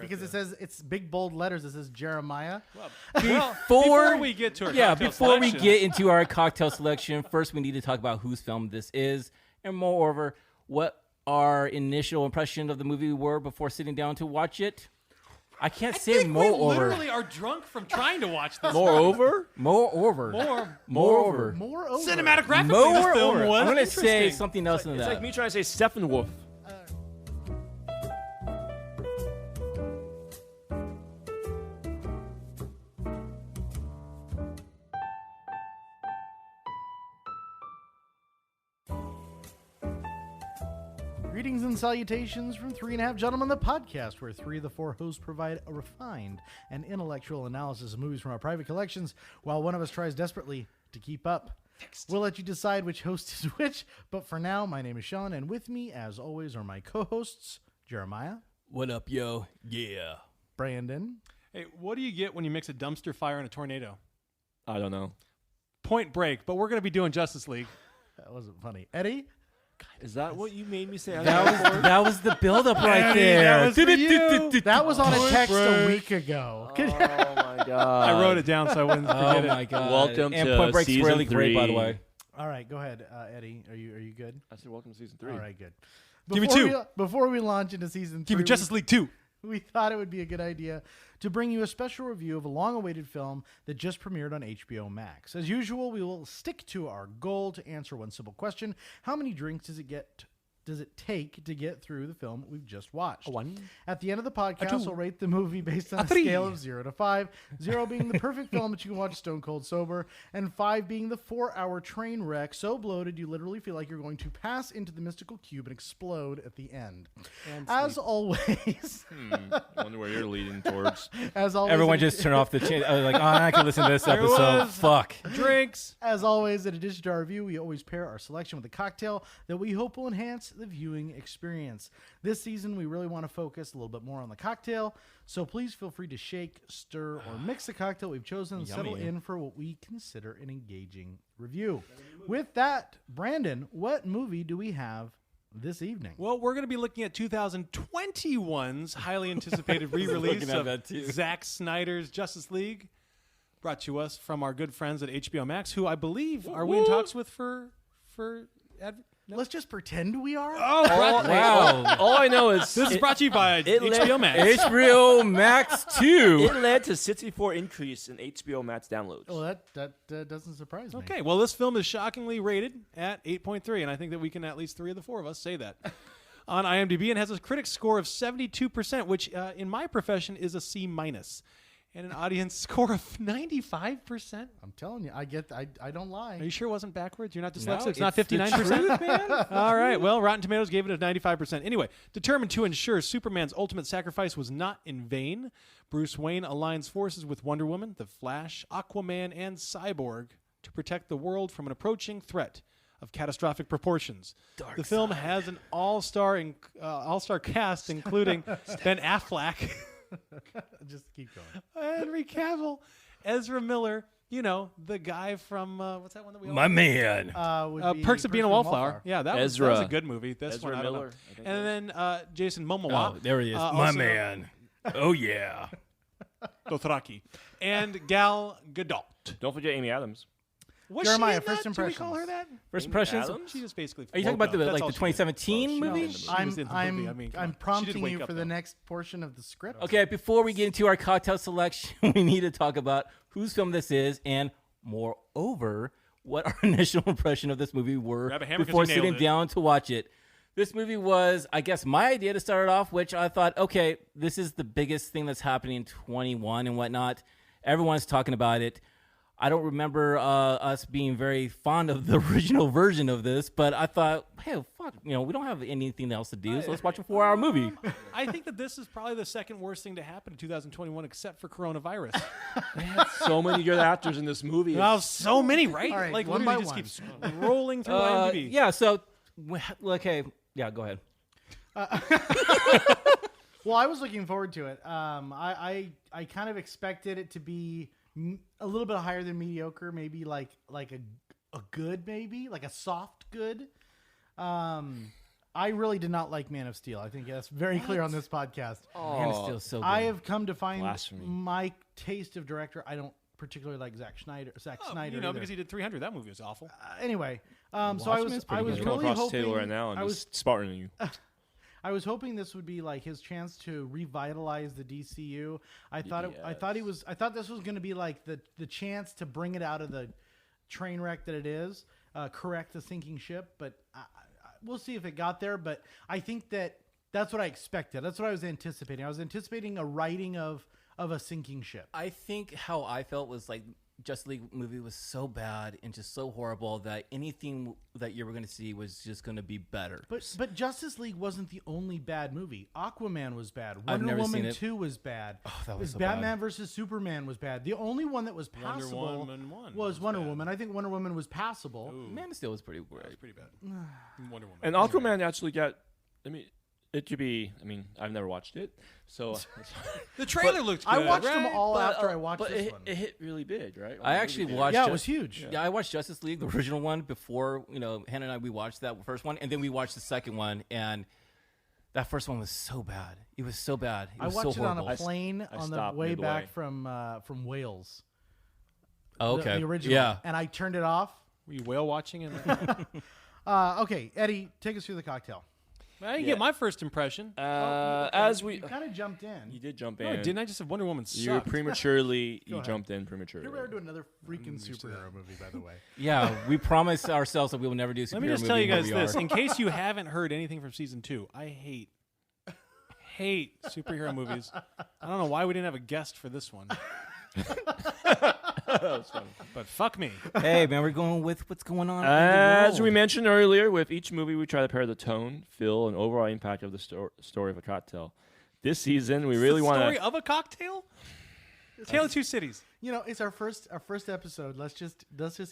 because it says it's big bold letters. It says Jeremiah. Before we get to our before we get into our cocktail selection, first we need to talk about whose film this is, and moreover, what our initial impression of the movie were before sitting down to watch it. I can't say moreover. We literally are drunk from trying to watch this. Moreover. Cinematographically, this film was I'm going to say interesting. something else than It's that. like me trying to say Steppenwolf. Greetings and salutations from Three and a Half Gentlemen, the podcast where three of the four hosts provide a refined and intellectual analysis of movies from our private collections, while one of us tries desperately to keep up. We'll let you decide which host is which, but for now, my name is Sean, and with me, as always, are my co-hosts, Jeremiah. What up, yo? Yeah. Brandon. Hey, what do you get when you mix a dumpster fire and a tornado? I don't know. Point Break, but we're going to be doing Justice League. That wasn't funny. Eddie? Is that what you made me say? That was the build-up right there. That was for you. That was on a text a week ago. Oh my god! I wrote it down so I wouldn't forget Oh my it. god! Welcome and to Point Break's season really great, by the 3. way. All right, go ahead, Eddie. Are you good? I said welcome to season 3. All right, good. Give me two. Before we launch into season 3, Give me Justice League 2. we thought it would be a good idea to bring you a special review of a long-awaited film that just premiered on HBO Max. As usual, we will stick to our goal to answer one simple question: how many drinks does it take to get through the film we've just watched? One. At the end of the podcast, we'll rate the movie based on a 3. scale of 0 to 5, 0 being the perfect film that you can watch stone cold sober, and 5 being the 4-hour train wreck so bloated you literally feel like you're going to pass into the mystical cube and explode at the end. As always, I wonder where you're leading towards. Everyone just turn off the channel. Like, oh, I can listen to this episode. was. Fuck. Drinks. As always, in addition to our review, we always pair our selection with a cocktail that we hope will enhance the viewing experience. This season, we really want to focus a little bit more on the cocktail, so please feel free to shake, stir, or mix the cocktail we've chosen and settle in for what we consider an engaging review. With that, Brandon, what movie do we have this evening? Well, we're going to be looking at 2021's highly anticipated re-release looking at that of too. Zack Snyder's Justice League, brought to us from our good friends at HBO Max, who I believe are we in talks with for Let's just pretend we are. Wow. All I know is This is brought to you by it led- HBO Max. HBO Max 2. it led to 64 increase in HBO Max downloads. Well, that doesn't surprise me. Okay, well, this film is shockingly rated at 8.3, and I think that we can, at least 3 of the 4 of us, say that. On IMDb, and has a critic score of 72%, which in my profession is a C-, and an audience score of 95%. I'm telling you, I don't lie. Are you sure it wasn't backwards? You're not No, dyslexic? It's not it's the 59%? truth, man. All right. Well, Rotten Tomatoes gave it a 95%. Anyway, determined to ensure Superman's ultimate sacrifice was not in vain, Bruce Wayne aligns forces with Wonder Woman, The Flash, Aquaman, and Cyborg to protect the world from an approaching threat of catastrophic proportions. The film has an all-star cast, including Ben Affleck, Just keep going. Henry Cavill, Ezra Miller, the guy from what's that one that we My man. Would be Perks of Being a Wallflower. Yeah, that was Ezra. a good movie. This Ezra one, I don't Miller, know. I think And then Jason Momoa. Oh, there he is. My also- man. Oh, yeah. Dothraki. And Gal Gadot. Don't forget Amy Adams. Was Jeremiah, she in first that? Do we call her impressions. that? First Amy impressions? Adams? She just basically. Are you talking about woke up. the That's like all the she did. 2017 Well, movie? she was in the movie. I mean, come I'm on. She did prompting wake you up, for the though. next portion of the script. Okay, before we get into our cocktail selection, we need to talk about whose film this is and, moreover, what our initial impression of this movie were Grab a hammer 'cause before you nailed sitting it. down to watch it. This movie was, I guess, my idea to start it off, which I thought, okay, this is the biggest thing that's happening in 21 and whatnot. Everyone's talking about it. I don't remember us being very fond of the original version of this, but I thought, hey, fuck, we don't have anything else to do, so let's watch a 4-hour movie. I think that this is probably the second worst thing to happen in 2021, except for coronavirus. They had so many good actors in this movie. Wow, so many, right? All right, like one literally by just one. keeps rolling through IMDb. Yeah, so, okay, yeah, go ahead. Well, I was looking forward to it. I kind of expected it to be a little bit higher than mediocre, maybe like a good, maybe like a soft good. I really did not like Man of Steel. I think that's very clear on this podcast. Man of Steel is so good. I have come to find Blasphemy. my taste of director. I don't particularly like Zack Snyder. Either. Because he did 300. That movie was awful. Anyway, so I was Watchmen's pretty really good. Come across hoping Taylor right now and I just sparring you. I was hoping this would be like his chance to revitalize the DCU. I thought this was going to be like the chance to bring it out of the train wreck that it is, correct the sinking ship. But we'll see if it got there. But I think that's what I expected. That's what I was anticipating. I was anticipating a writing of a sinking ship. I think how I felt was like Justice League movie was so bad and just so horrible that anything that you were going to see was just going to be better. But Justice League wasn't the only bad movie. Aquaman was bad. I've Wonder never seen Woman it. 2 was bad. Oh, that was so Batman bad. versus Superman was bad. The only one that was passable Woman 1 was Wonder bad. Woman. I think Wonder Woman was passable. Man of Steel was pretty great. That's pretty bad. Wonder Woman. And Aquaman actually got. I mean, it should be. I mean, I've never watched it, so The trailer looked good. I watched right? them all after I watched but this it, one. it hit really big, right? I actually watched. Yeah, it was huge. Yeah, I watched Justice League, the original one, before Hannah and I we watched that first one, and then we watched the second one, and that first one was so bad. It was so bad. It I was watched so it on horrible. a plane I on the stopped way midway. back from Wales. Oh, okay. The original. Yeah. And I turned it off. Were you whale watching it? Okay, Eddie, take us through the cocktail. I didn't get my first impression. As we, You kind of jumped in. you did jump No, in. didn't I just have Wonder Woman You sucked? prematurely. You ahead. jumped in prematurely. Here we are doing another freaking superhero movie, by the way. Yeah, we promised ourselves that we will never do superhero Let me just movie, tell you and guys here we this, are. in case you haven't heard anything from season 2. I hate superhero movies. I don't know why we didn't have a guest for this one. That was funny. But fuck me. Hey, man, we're going with what's going on. As in we the world. mentioned earlier, with each movie, we try to pair the tone, feel, and overall impact of the story of a cocktail. This season, we really The want story to. of a cocktail? Tale of Two Cities. You know, it's our first episode. Let's just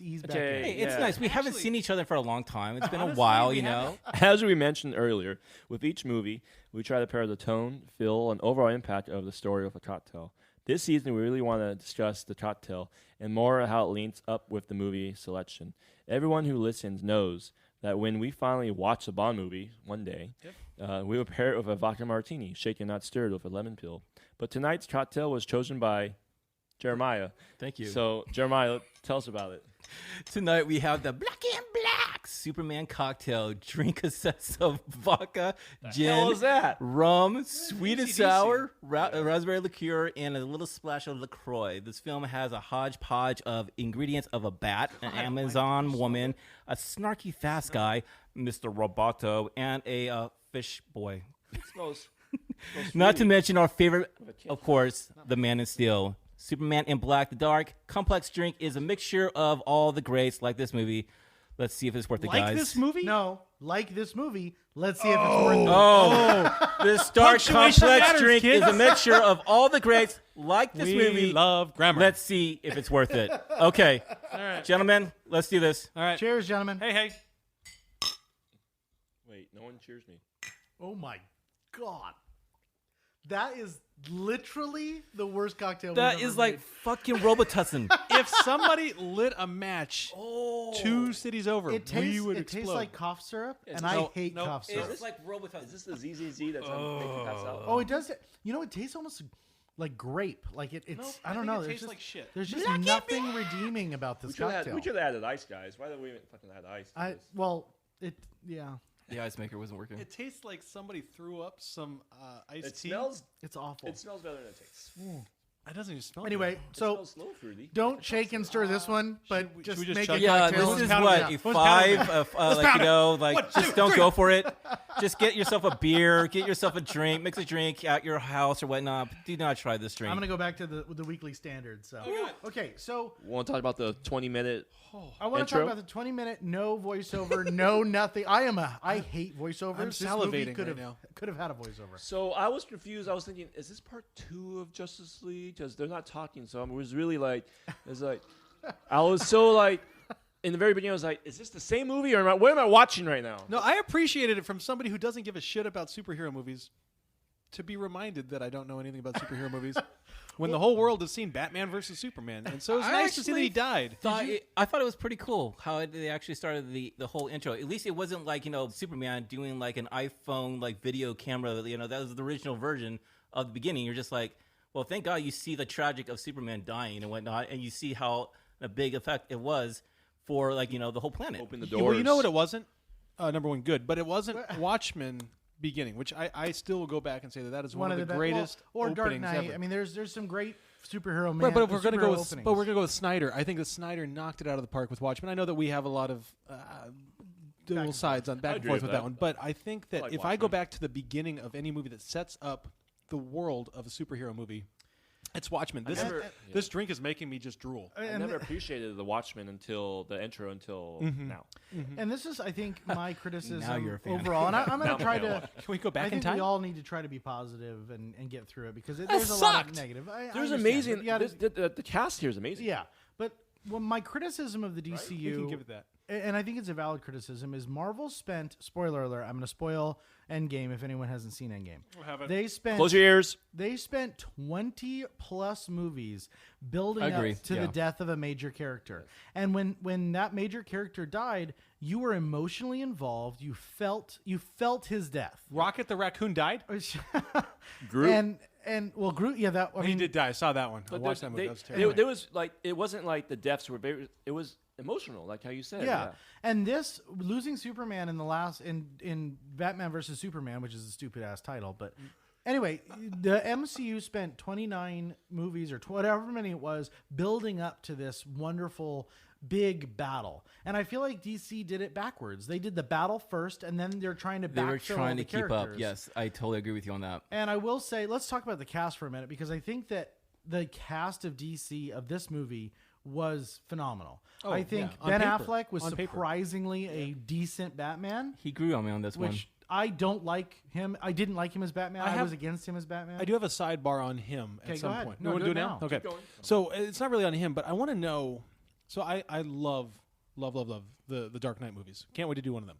ease back Okay. in. Hey, it's Yeah. nice. We haven't Actually- seen each other for a long time. It's been a Honestly, while, we you know. As we mentioned earlier, with each movie, we try to pair the tone, feel, and overall impact of the story of a cocktail. This season, we really want to discuss the cocktail and more how it links up with the movie selection. Everyone who listens knows that when we finally watch a Bond movie one day, we will pair it with a vodka martini, shaken not stirred with a lemon peel. But tonight's cocktail was chosen by Jeremiah. Thank you. So, Jeremiah, tell us about it. Tonight we have the Black and Black Superman cocktail. Drink a sense of vodka, gin, hell is that? rum, sweet and AC/DC. sour, raspberry liqueur, and a little splash of LaCroix. This film has a hodgepodge of ingredients of a bat, an Amazon woman, a snarky fast guy, Mr. Roboto, and a fish boy. It smells Not to mention our favorite, a kiss. of course, the Man in Steel. Superman in Black, the dark, complex drink is a mixture of all the greats like this movie. Let's see if it's worth it, Like guys. this movie? No, like this movie. Let's see if it's worth it. Oh, this dark, Punctuation complex matters, drink kids. is a mixture of all the greats like this We movie. love grammar. Let's see if it's worth it. Okay, All right. gentlemen, let's do this. All right. Cheers, gentlemen. Hey. Wait, no one cheers me. Oh my God. That is literally the worst cocktail That we've is ever like made. fucking Robitussin. If somebody lit a match 2 cities over, It we tastes, would it explode. tastes like cough syrup, and no, I hate no, cough syrup. It's like Robitussin. Is this the ZZZ that's making pass out? Oh, it does. You know, it tastes almost like grape. Like it's. Nope, I don't think know. it There's tastes just, like shit. There's just nothing redeeming about this cocktail. We should have added ice, guys. Why did we even fucking add ice? to this? Yeah, The ice maker wasn't working. It tastes like somebody threw up some iced It tea. smells. it's awful. It smells better than it tastes. It doesn't even smell Anyway, good. It so smells slow fruity. don't shake and stir this one, but should we just just make chug a it? Yeah, cocktail. this is and- what Yeah. a Let's pound five. it. Like pound you know, like 1, 2, just don't 3. go for it. Just get yourself a beer, get yourself a drink, mix a drink at your house or whatnot. Do not try this drink. I'm gonna go back to the weekly standard. So okay, so Want to talk about the 20-minute? I want to talk Intro? about the 20-minute no voiceover, no nothing. I hate voiceovers. I'm This movie salivating could right have now. could have had a voiceover. So I was confused. I was thinking, is this part 2 of Justice League? Because they're not talking. So I was really like, I was so like, in the very beginning, I was like, is this the same movie or what am I watching right now? No, I appreciated it from somebody who doesn't give a shit about superhero movies. to be reminded that I don't know anything about superhero movies when the whole world has seen Batman versus Superman. And so it's nice to see that he died. I thought it was pretty cool how they actually started the whole intro. At least it wasn't like, Superman doing like an iPhone like video camera. That was the original version of the beginning. You're just like, well, thank God you see the tragic of Superman dying and whatnot, and you see how a big effect it was for like, the whole planet. Open the doors. Well, you know what it wasn't? Number one, good. But it wasn't Watchmen beginning, which I still will go back and say that is one of the greatest or Dark openings Knight. ever. I mean, there's some great superhero man. Right, but we're going to openings. go with Snyder. I think that Snyder knocked it out of the park with Watchmen. I know that we have a lot of dual sides on back and forth with that one, but I think that if I go back to the beginning of any movie that sets up the world of a superhero movie, it's Watchmen. This drink is making me just drool. I never appreciated the Watchmen until the intro until now. Mm-hmm. And this is, I think, my criticism Now you're a fan. overall. And I'm going to try to. Can we go back I in think time? we all need to try to be positive and get through it because there's a lot of negative. There's amazing. The cast here is amazing. Yeah, but my criticism of the DCU, You can give it that. and I think it's a valid criticism, is Marvel spent. Spoiler alert! I'm going to spoil Endgame if anyone hasn't seen Endgame. We'll have it. They spent. Close your ears. They spent 20 plus movies building Agree. up to Yeah. the death of a major character. And when that major character died, you were emotionally involved. You felt his death. Rocket the Raccoon died? Groot. And Groot, yeah, that I He mean, did die. I saw that one. I But watched that movie. That was terrible. there was like it wasn't like the deaths were very. It was emotional, like how you said. yeah. And this losing Superman in the last in Batman versus Superman, which is a stupid ass title, but anyway, the MCU spent 29 movies or whatever many it was building up to this wonderful big battle. And I feel like DC did it backwards. They did the battle first, and then they're trying to They were backfill trying the to keep up. characters. Yes, I totally agree with you on that. And I will say, let's talk about the cast for a minute, because I think that the cast of DC of this movie was phenomenal. Oh, I think yeah. On Ben paper. Affleck was On paper. surprisingly a decent Batman, He grew on me on this one. which I don't like him. I didn't like him as Batman. I was against him as Batman. I do have a sidebar on him Okay, at go some ahead. point. No, You want do to do it it now? now. Okay. Keep going. So it's not really on him, but I want to know. So I love the Dark Knight movies. Can't wait to do one of them.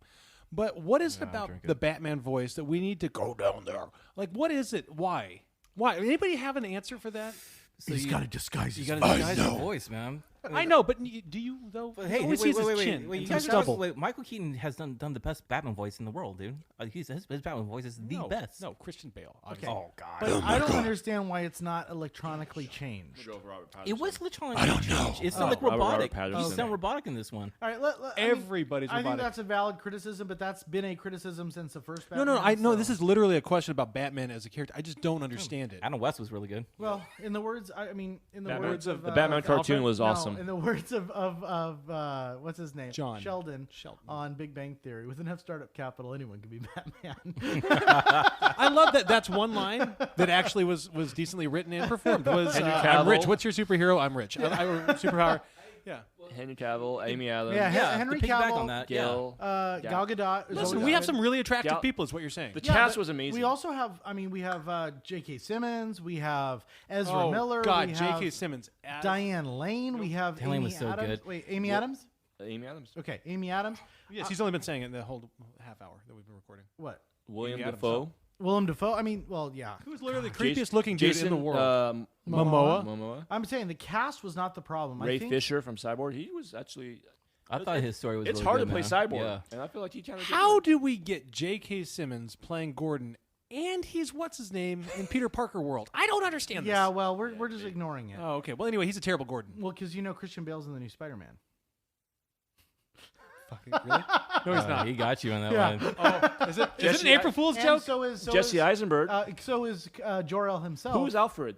But what is it about drink it. the Batman voice that we need to go down there? Like, what is it? Why? Anybody have an answer for that? So He's you- got to disguise You his got to disguise your voice, man. I know, but do you though? But hey, All we wait, see is his wait, chin wait, and you some guys stubble. wait, Michael Keaton has done the best Batman voice in the world, dude. His Batman voice is the best. No, Christian Bale. Okay. Obviously. Oh God. But I don't understand why it's not electronically changed. Go for Robert Pattinson. It was literally. I don't know. It's not like Robert robotic. Pattinson. He's not robotic in this one. All right, Everybody's I think robotic. that's a valid criticism, but that's been a criticism since the first No, Batman. I know so- this is literally a question about Batman as a character. I just don't understand it. Adam West was really good. Well, in the words, in the Batman. words of The Batman cartoon Alfred- was no, awesome. In the words of what's his name, John. Sheldon on Big Bang Theory, with enough startup capital, anyone can be Batman. I love that. That's one line that actually was decently written and performed. Was Henry I'm Cavill. rich. What's your superhero? I'm rich. I superpower. Yeah. Henry Cavill, Amy Adams. Yeah, Yeah, Henry to piggyback Cavill, on that. Gil. Gal Gadot. is Listen, always we have good. some really attractive Gal- people. Is what you're saying. The Yeah, cast but was amazing. We also have, we have J.K. Simmons, we have Ezra oh Miller, God, we J.K. have Simmons. As- Diane Lane, we have Diane Lane Amy was so Adams. good. Wait, Amy Adams? Amy Adams. Okay, Amy Adams. Yes, he's only been saying it in the whole half hour that we've been recording. What? William Amy Adams. Dafoe. Willem Dafoe? yeah. Who's literally the Jason- creepiest looking dude Jason, in the world? Momoa. Momoa. I'm saying the cast was not the problem. Ray I think Fisher from Cyborg. He was actually. I thought his story was. It's really hard good, to play man. Cyborg, Yeah. and I feel like he kind of. How do we get J.K. Simmons playing Gordon and he's what's his name in Peter Parker world? I don't understand this. Yeah, well, we're just ignoring it. Oh, okay. Well, anyway, he's a terrible Gordon. Well, because Christian Bale's in the new Spider-Man. Fucking really? No, he's not. He got you on that Yeah. one. Oh, is it an April Fool's And joke? so is Jesse Eisenberg. So is Jor-El himself. Who is Alfred?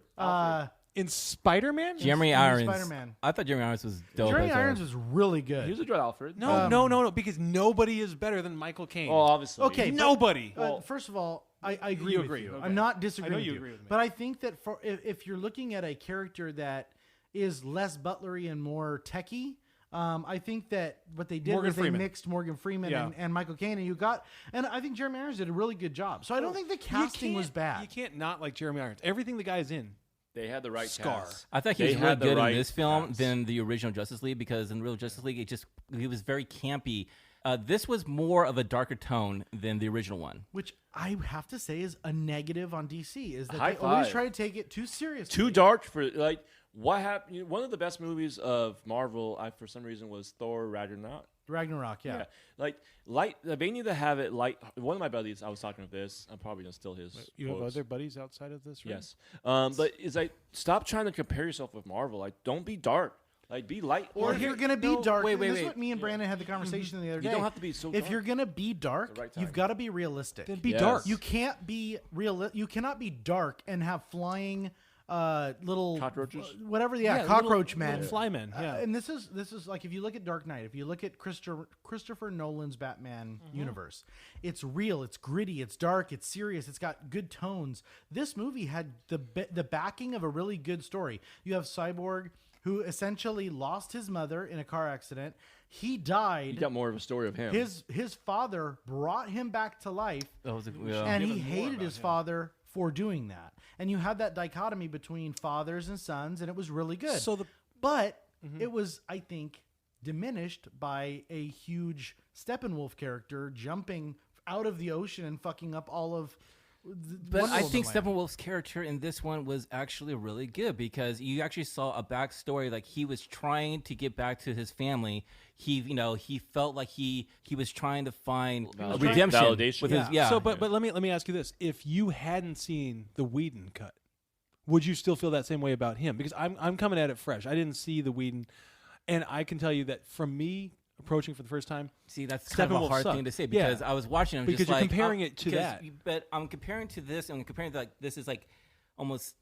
In Spider-Man? Jeremy in Irons. Spider-Man. I thought Jeremy Irons was dope. Jeremy as Irons was really good. He was a good Alfred. No, because nobody is better than Michael Caine. Oh, obviously. Okay, but- Nobody. First of all, I agree You with agree, you. okay. I'm not disagreeing I know with you you. agree with me. But I think that if you're looking at a character that is less butlery and more techie, I think that what they did Morgan was Freeman. they mixed Morgan Freeman Yeah. and Michael Caine, and I think Jeremy Irons did a really good job. So I don't think the casting was bad. You can't not like Jeremy Irons. Everything the guy's in. They had the right Scar. cast. I thought he They was really had the good right in this film cast. than the original Justice League, because in the real Justice League, he was very campy. This was more of a darker tone than the original one. Which I have to say is a negative on DC is that High they always five. try to take it too seriously. Too dark for like what happened. One of the best movies of Marvel, for some reason, was Thor Ragnarok. Ragnarok, yeah. Like light. They need to have it light. One of my buddies, I was talking with this. I'm probably gonna steal his. You have quotes. other buddies outside of this, right? Yes. But it's like stop trying to compare yourself with Marvel. Like don't be dark. Like be light. Or if you're gonna be dark, wait, and this is wait. what me and Brandon had the conversation the other day. You don't have to be so If dark. you're gonna be dark, The right time. you've got to be realistic. Then be Yes. dark. You can't be real. You cannot be dark and have flying little Cockroaches? whatever. Yeah, Cockroach little men, flymen. Yeah. And this is like if you look at Dark Knight, if you look at Christopher Nolan's Batman universe, it's real, it's gritty, it's dark, it's serious, it's got good tones. This movie had the backing of a really good story. You have Cyborg, who essentially lost his mother in a car accident. He died. You got more of a story of him. His father brought him back to life, That was and he hated his father for doing that. And you had that dichotomy between fathers and sons, and it was really good. But it was, I think, diminished by a huge Steppenwolf character jumping out of the ocean and fucking up all of. But I think Steppenwolf's character in this one was actually really good because you actually saw a backstory. Like he was trying to get back to his family. He felt like he was trying to find redemption validation. with his So, but let me ask you this: if you hadn't seen the Whedon cut, would you still feel that same way about him? Because I'm coming at it fresh. I didn't see the Whedon, and I can tell you that from me approaching for the first time. See, that's kind of a Steppenwolf hard sucked. thing to say because I was watching him Because just you're like, comparing it to because- that. But I'm comparing to this, and I'm comparing to like this is like almost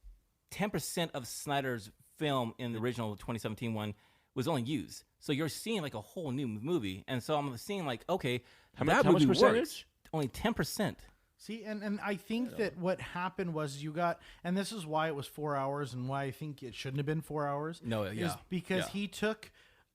10% of Snyder's film in the original 2017 one was only used. So you're seeing like a whole new movie, and so I'm seeing like, okay, How that much movie percentage? works. Only 10%. See, and I think that what happened was you got, and this is why it was 4 hours, and why I think it shouldn't have been 4 hours. No, is yeah. because Yeah. he took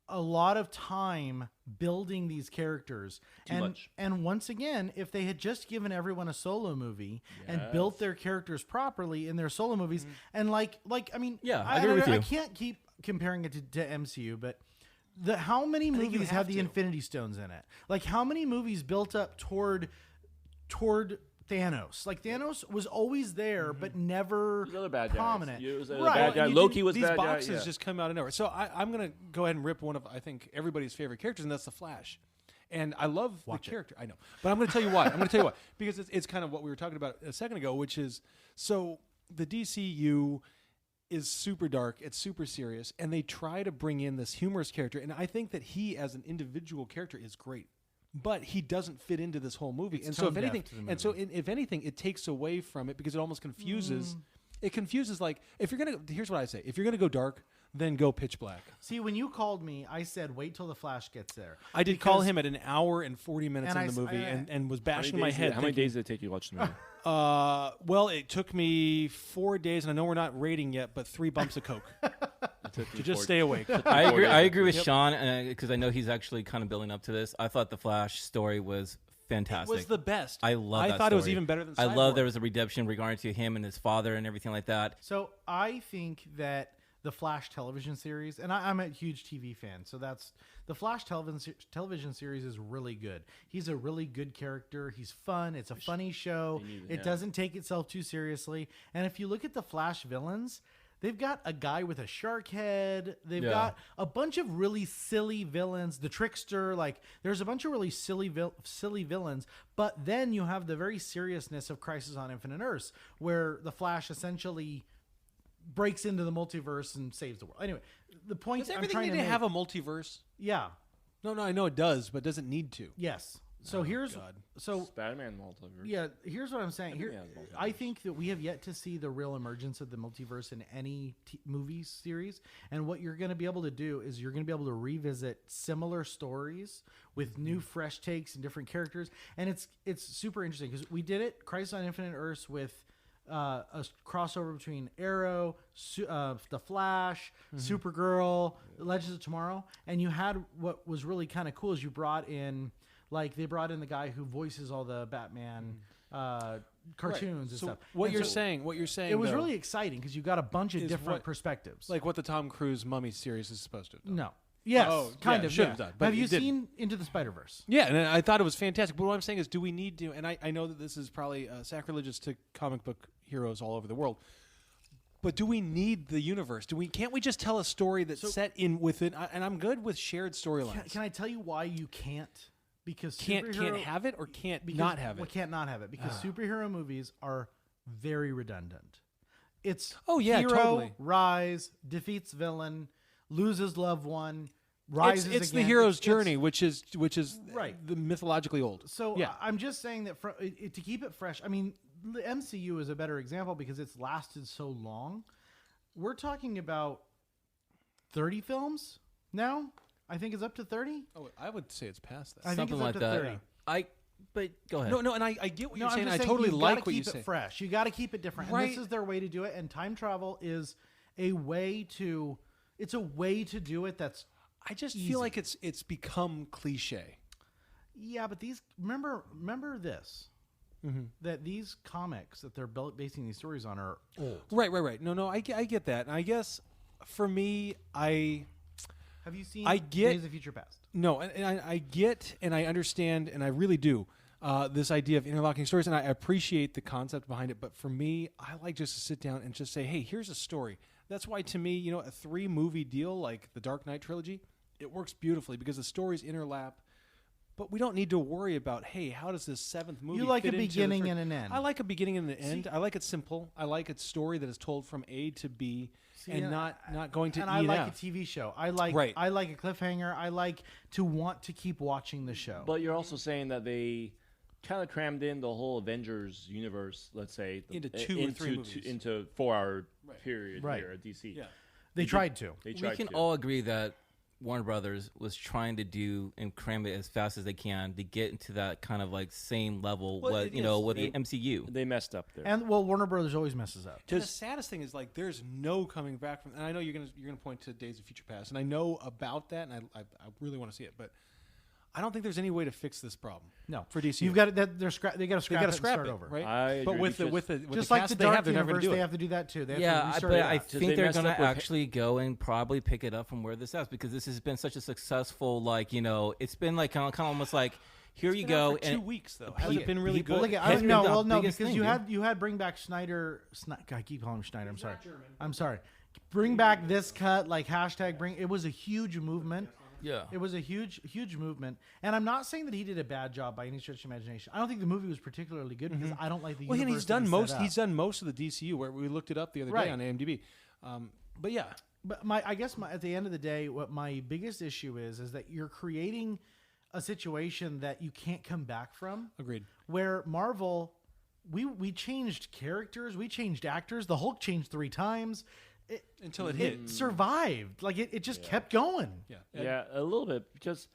a lot of time building these characters. Too much. And once again, if they had just given everyone a solo movie and built their characters properly in their solo movies, and like I mean, Yeah, I agree with you. I can't keep comparing it to MCU, but how many think you movies have have the to. Infinity Stones in it? Like how many movies built up toward Thanos? Like Thanos was always there, but never Another bad guy. prominent. It was a Right. bad guy. You Loki didn't- was these bad guy. boxes just come out of nowhere. So I'm going to go ahead and rip one of I think everybody's favorite characters, and that's the Flash. And I love the character. I know, but I'm going to tell you why. Because it's kind of what we were talking about a second ago, which is so the DCU is super dark. It's super serious, and they try to bring in this humorous character. And I think that he, as an individual character, is great. But he doesn't fit into this whole movie, It's and so if tone deaf anything, to the and so if anything, it takes away from it because it almost confuses. It confuses. Like if you're gonna, here's what I say: if you're gonna go dark, then go pitch black. See, when you called me, I said wait till the Flash gets there. I did call Because- him at an hour and 40 minutes And in the I- movie, I- and was How bashing many my days head. How many days did it take you to watch the movie? Well, it took me 4 days, and I know we're not rating yet, but 3 bumps of coke to just stay awake. I agree. I agree with Yep. Sean because I know he's actually kind of building up to this. I thought the Flash story was It fantastic. was the best. I love. I that thought it was story. even better than. I love Cyborg. there was a redemption regarding to him and his father and everything like that. So I think that the Flash television series, and I'm a huge TV fan, so that's the Flash television series is really good. He's a really good character. He's fun. It's a funny show. It doesn't take itself too seriously. And if you look at the Flash villains, they've got a guy with a shark head. They've got a bunch of really silly villains. The Trickster, like there's a bunch of really silly villains. But then you have the very seriousness of Crisis on Infinite Earths, where the Flash essentially breaks into the multiverse and saves the world. Anyway, the point Does I'm everything trying need to to make, have a multiverse? yeah, No, I know it does, but does it need to? yes. So here's God. so Spider-Man multiverse. yeah. Here's what I'm saying. Here, Everything has multiverse. I think that we have yet to see the real emergence of the multiverse in any movie series. And what you're going to be able to do is you're going to be able to revisit similar stories with new, fresh takes and different characters. And it's super interesting because we did it, Crisis on Infinite Earths, with a crossover between Arrow, The Flash, Supergirl, Legends of Tomorrow, and you had what was really kind of cool is you brought in. Like they brought in the guy who voices all the Batman cartoons and So stuff. what And you're so saying, it was though, really exciting because you got a bunch of is different what- perspectives. like what the Tom Cruise Mummy series is supposed to have done. no, Yes, Oh, kind yeah, of. should Yeah. have done, but Have you it didn't. seen Into the Spider-Verse? Yeah, and I thought it was fantastic. But what I'm saying is, do we need to? And I know that this is probably sacrilegious to comic book heroes all over the world. But do we need the universe? Can't we just tell a story that's set in within? And I'm good with shared storylines. Can I tell you why you can't? Because Can't superhero- have it or can't because, not have Well, it? can't not have it because superhero movies are very redundant. It's Oh, yeah, hero, totally. rise, defeats villain, loses loved one, rises It's the again. hero's It's- journey, which is Right. the mythologically old. So yeah, I'm just saying that to keep it fresh. I mean, the MCU is a better example because it's lasted so long. We're talking about 30 films now. I think it's up to 30. oh, I would say it's past that. I think Something it's up like to that. 30. But go ahead. No, and I get what No, you're I'm saying. just I saying totally you like gotta what you keep say. it fresh. You got to keep it different. Right. And this is their way to do it. And time travel is a way to. It's a way to do it. That's I just easy. feel like it's become cliche. yeah. But these remember this that these comics that they're basing these stories on are old. Right. No, I get that. And I guess for me, Have you seen I get- Days of Future Past? No, and I get and I understand and I really do this idea of interlocking stories, and I appreciate the concept behind it. But for me, I like just to sit down and just say, hey, here's a story. That's why to me, a 3-movie deal like the Dark Knight trilogy, it works beautifully because the stories interlap. But we don't need to worry about, hey, how does this 7th movie You like fit a into the beginning third? and an end. I like a beginning and an end. I like it simple. I like a story that is told from A to B and not going to and E I and like F. a TV show. I like Right. I like a cliffhanger. I like to want to keep watching the show. But you're also saying that they kind of crammed in the whole Avengers universe, let's say, Into 2 or 3 movies. into 4-hour period Right. here at DC. Yeah. they tried to. They We tried can to. all agree that Warner Brothers was trying to do and cram it as fast as they can to get into that kind of like same level, Well, with it is. with the MCU. They messed up there. And well, Warner Brothers always messes up. And the saddest thing is like there's no coming back from. And I know you're gonna point to Days of Future Past, and I know about that, and I really want to see it, but I don't think there's any way to fix this problem. No, for DC, you've got it. They got to scrap. they it got to and scrap start it, over. right? I But agree with because the Just the like cast the they Dark have, they're never Universe, going to do they it. have to do that too. They have to Yeah, restart but it I out. they think they're messed gonna up with- actually go and probably pick it up from where this is because this has been such a successful, it's been like kind of almost like here you It's been out go for 2 and weeks though. Has it been really people- good? Look, Has been the no, biggest because thing, you had bring back Snyder. I keep calling him Schneider. I'm sorry. I'm sorry. Bring back this cut, like hashtag bring. It was a huge movement. Yeah. It was a huge movement. And I'm not saying that he did a bad job by any stretch of imagination. I don't think the movie was particularly good because I don't like the Well, and universe he's done that he most. set up. He's done most of the DCU. Where we looked it up the other Right. day on IMDb. But yeah, But I guess at the end of the day, what my biggest issue is that you're creating a situation that you can't come back from. agreed. Where Marvel, we changed characters, we changed actors. The Hulk changed 3 times. Until it hit. It survived. Like it just kept going. Yeah. Yeah, a little bit because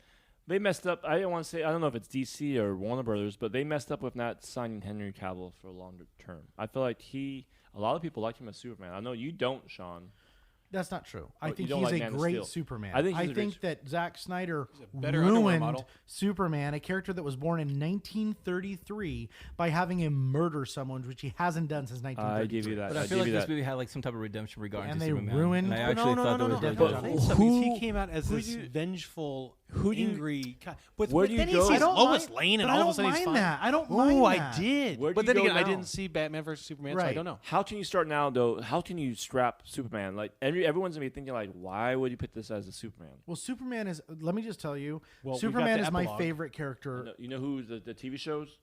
they messed up. I don't want to say. I don't know if it's DC or Warner Brothers, but they messed up with not signing Henry Cavill for a longer term. I feel like a lot of people like him as Superman. I know you don't, Sean. That's not true. I Oh, you think don't he's like a Man of great Steel. Superman. I think he's a great that Zack Snyder better underwear ruined model. Superman, a character that was born in 1933, by having him murder someone, which he hasn't done since 1933. I give you that. But I feel give like you this that. movie had like some type of redemption regarding And to they Superman. ruined- And I Well, actually no, thought no, that no, was no. really But good. But Who- he came out as who this do you- vengeful, who do you- angry. But where do you then go- he I sees don't Lois mind- Lane, and but I all of a don't sudden he's mind fine. that. I don't Oh, mind I that. did. Where do But you then go again, I now? didn't see Batman versus Superman, so I Right. don't know. How can you start now, though? How can you strap Superman? Like everyone's gonna be thinking, like, why would you put this as a Superman? Well, Superman is. Let me just tell you, Well, we've got Superman the is my epilogue. favorite character. You know who the TV shows?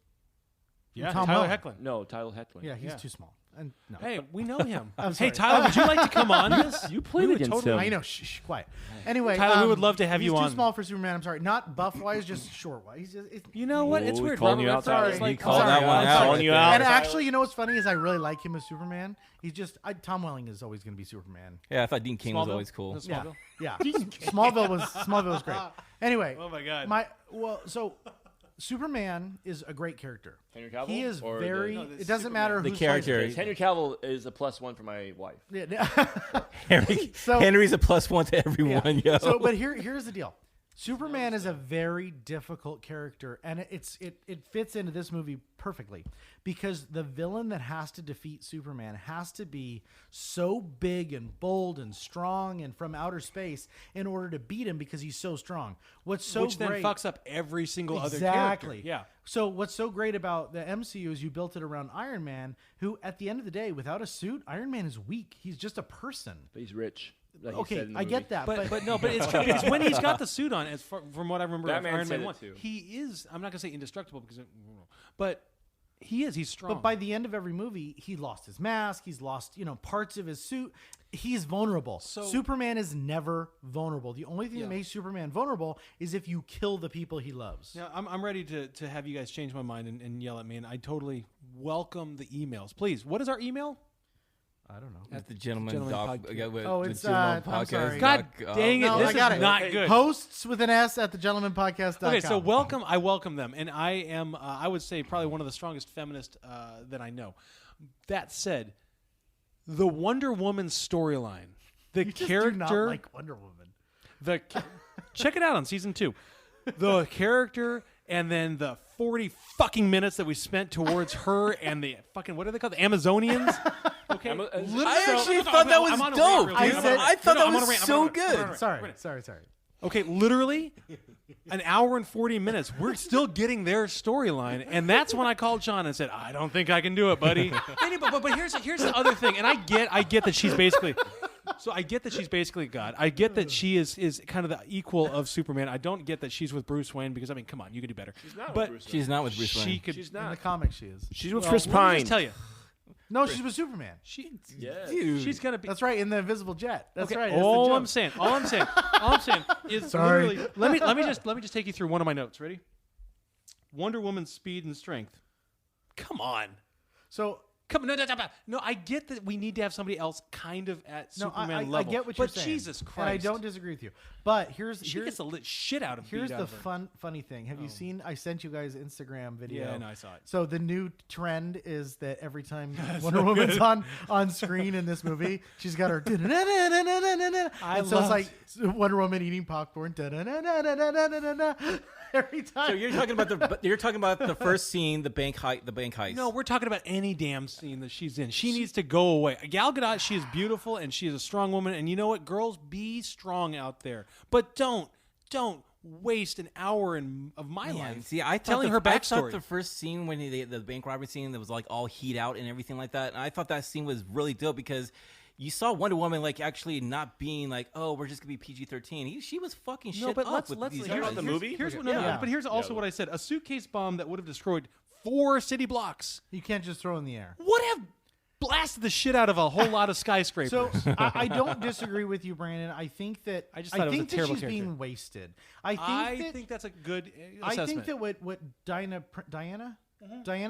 Yeah, Tom Tyler Welling. Hoechlin. No, Tyler Hoechlin. Yeah, he's Yeah. too small. And no. Hey, we know him. I'm Hey, sorry. Tyler, would you like to come on this? You played We would against totally- him. I know. Shh, quiet. Anyway, Tyler, we would love to have he's you too on. small for Superman. I'm sorry, not buff wise, just short wise. He's just. You know what? It's Oh, weird. calling Robert you out, Redford Tyler. is He like, called I'm that sorry, one I'm out sorry. right you there. out. And actually, you know what's funny is I really like him as Superman. He's just Tom Welling is always going to be Superman. Yeah, I thought Dean King was Smallville? always cool. Was it Yeah, Smallville? yeah. Smallville was great. Anyway, Oh my God. So Superman is a great character. Henry Cavill? He is Or very. No, this It doesn't Superman. matter The who's character. plays Henry Cavill is a +1 for my wife. it. Henry, So- Henry's a +1 to everyone, yo. So, but here's the deal. Superman is a very difficult character, and it fits into this movie perfectly because the villain that has to defeat Superman has to be so big and bold and strong and from outer space in order to beat him because he's so strong. Which then fucks up every single other character. Exactly. Yeah. So what's so great about the MCU is you built it around Iron Man, who at the end of the day, without a suit, Iron Man is weak. He's just a person. But he's rich. Like Okay, I get that, but it's when he's got the suit on. From what I remember, Batman Iron said Man it 1, too. he is. I'm not gonna say indestructible but he is. He's strong. But by the end of every movie, he lost his mask. He's lost, parts of his suit. He's vulnerable. So Superman is never vulnerable. The only thing that makes Superman vulnerable is if you kill the people he loves. Yeah, I'm ready to have you guys change my mind and yell at me, and I totally welcome the emails. Please, what is our email? I don't know. At the Gentleman Podcast. Oh, it's, I'm sorry. God dang it! No, This I got is it. not good. Hosts with an S at thegentlemanpodcast.com. Okay, so I welcome them, and I am, I would say, probably one of the strongest feminists that I know. That said, the Wonder Woman storyline, the you just character, do not like Wonder Woman. Check it out on season 2. The character, and then the 40 fucking minutes that we spent towards her and the fucking, what are they called, the Amazonians? Okay, I actually thought that was dope. I thought that was so good. Sorry. Okay, literally an hour and 40 minutes. We're still getting their storyline, and that's when I called Sean and said, "I don't think I can do it, buddy." But here's the other thing, and I get that she's basically. So I get that she's basically God. I get that she is kind of the equal of Superman. I don't get that she's with Bruce Wayne because, I mean, come on, you could do better. She's not but with Bruce Wayne. She's not with Bruce Wayne. She's not. In the comics, she is. She's with Chris Pine. Let me just tell you. No, she's with Superman. She's gonna be. That's right, in the Invisible Jet. That's Okay, right. That's all the I'm saying is Sorry. literally. Let me just take you through one of my notes. Ready? Wonder Woman's speed and strength. Come on. So Come on, no, I get that we need to have somebody else kind of at Superman level. I get what you're saying. But Jesus Christ. And I don't disagree with you. But She gets the lit shit out of here's beat the out of her. funny thing. Have you seen? I sent you guys Instagram video. Yeah, no, I saw it. So the new trend is that every time Wonder Woman's on screen in this movie, she's got her. So it's like Wonder Woman eating popcorn. Every time. So you're talking about the first scene, the bank heist. No, we're talking about any damn scene that she's in. She needs to go away. Gal Gadot, she is beautiful and she is a strong woman. And you know what, girls, be strong out there, but don't waste an hour of my life. See, I thought telling her I backstory. thought the first scene when the bank robbery scene that was like all heat out and everything like that. And I thought that scene was really dope because you saw Wonder Woman like actually not being like, oh, we're just gonna be PG-13. She was fucking shit but up let's these hear guys. about the movie. But here's also what I said: a suitcase bomb that would have destroyed 4 city blocks You can't just throw in the air. would have blasted the shit out of a whole lot of skyscrapers. So I don't disagree with you, Brandon. I think that I just thought it was a terrible she's character. being wasted. I think that's a good assessment. I think that what Diana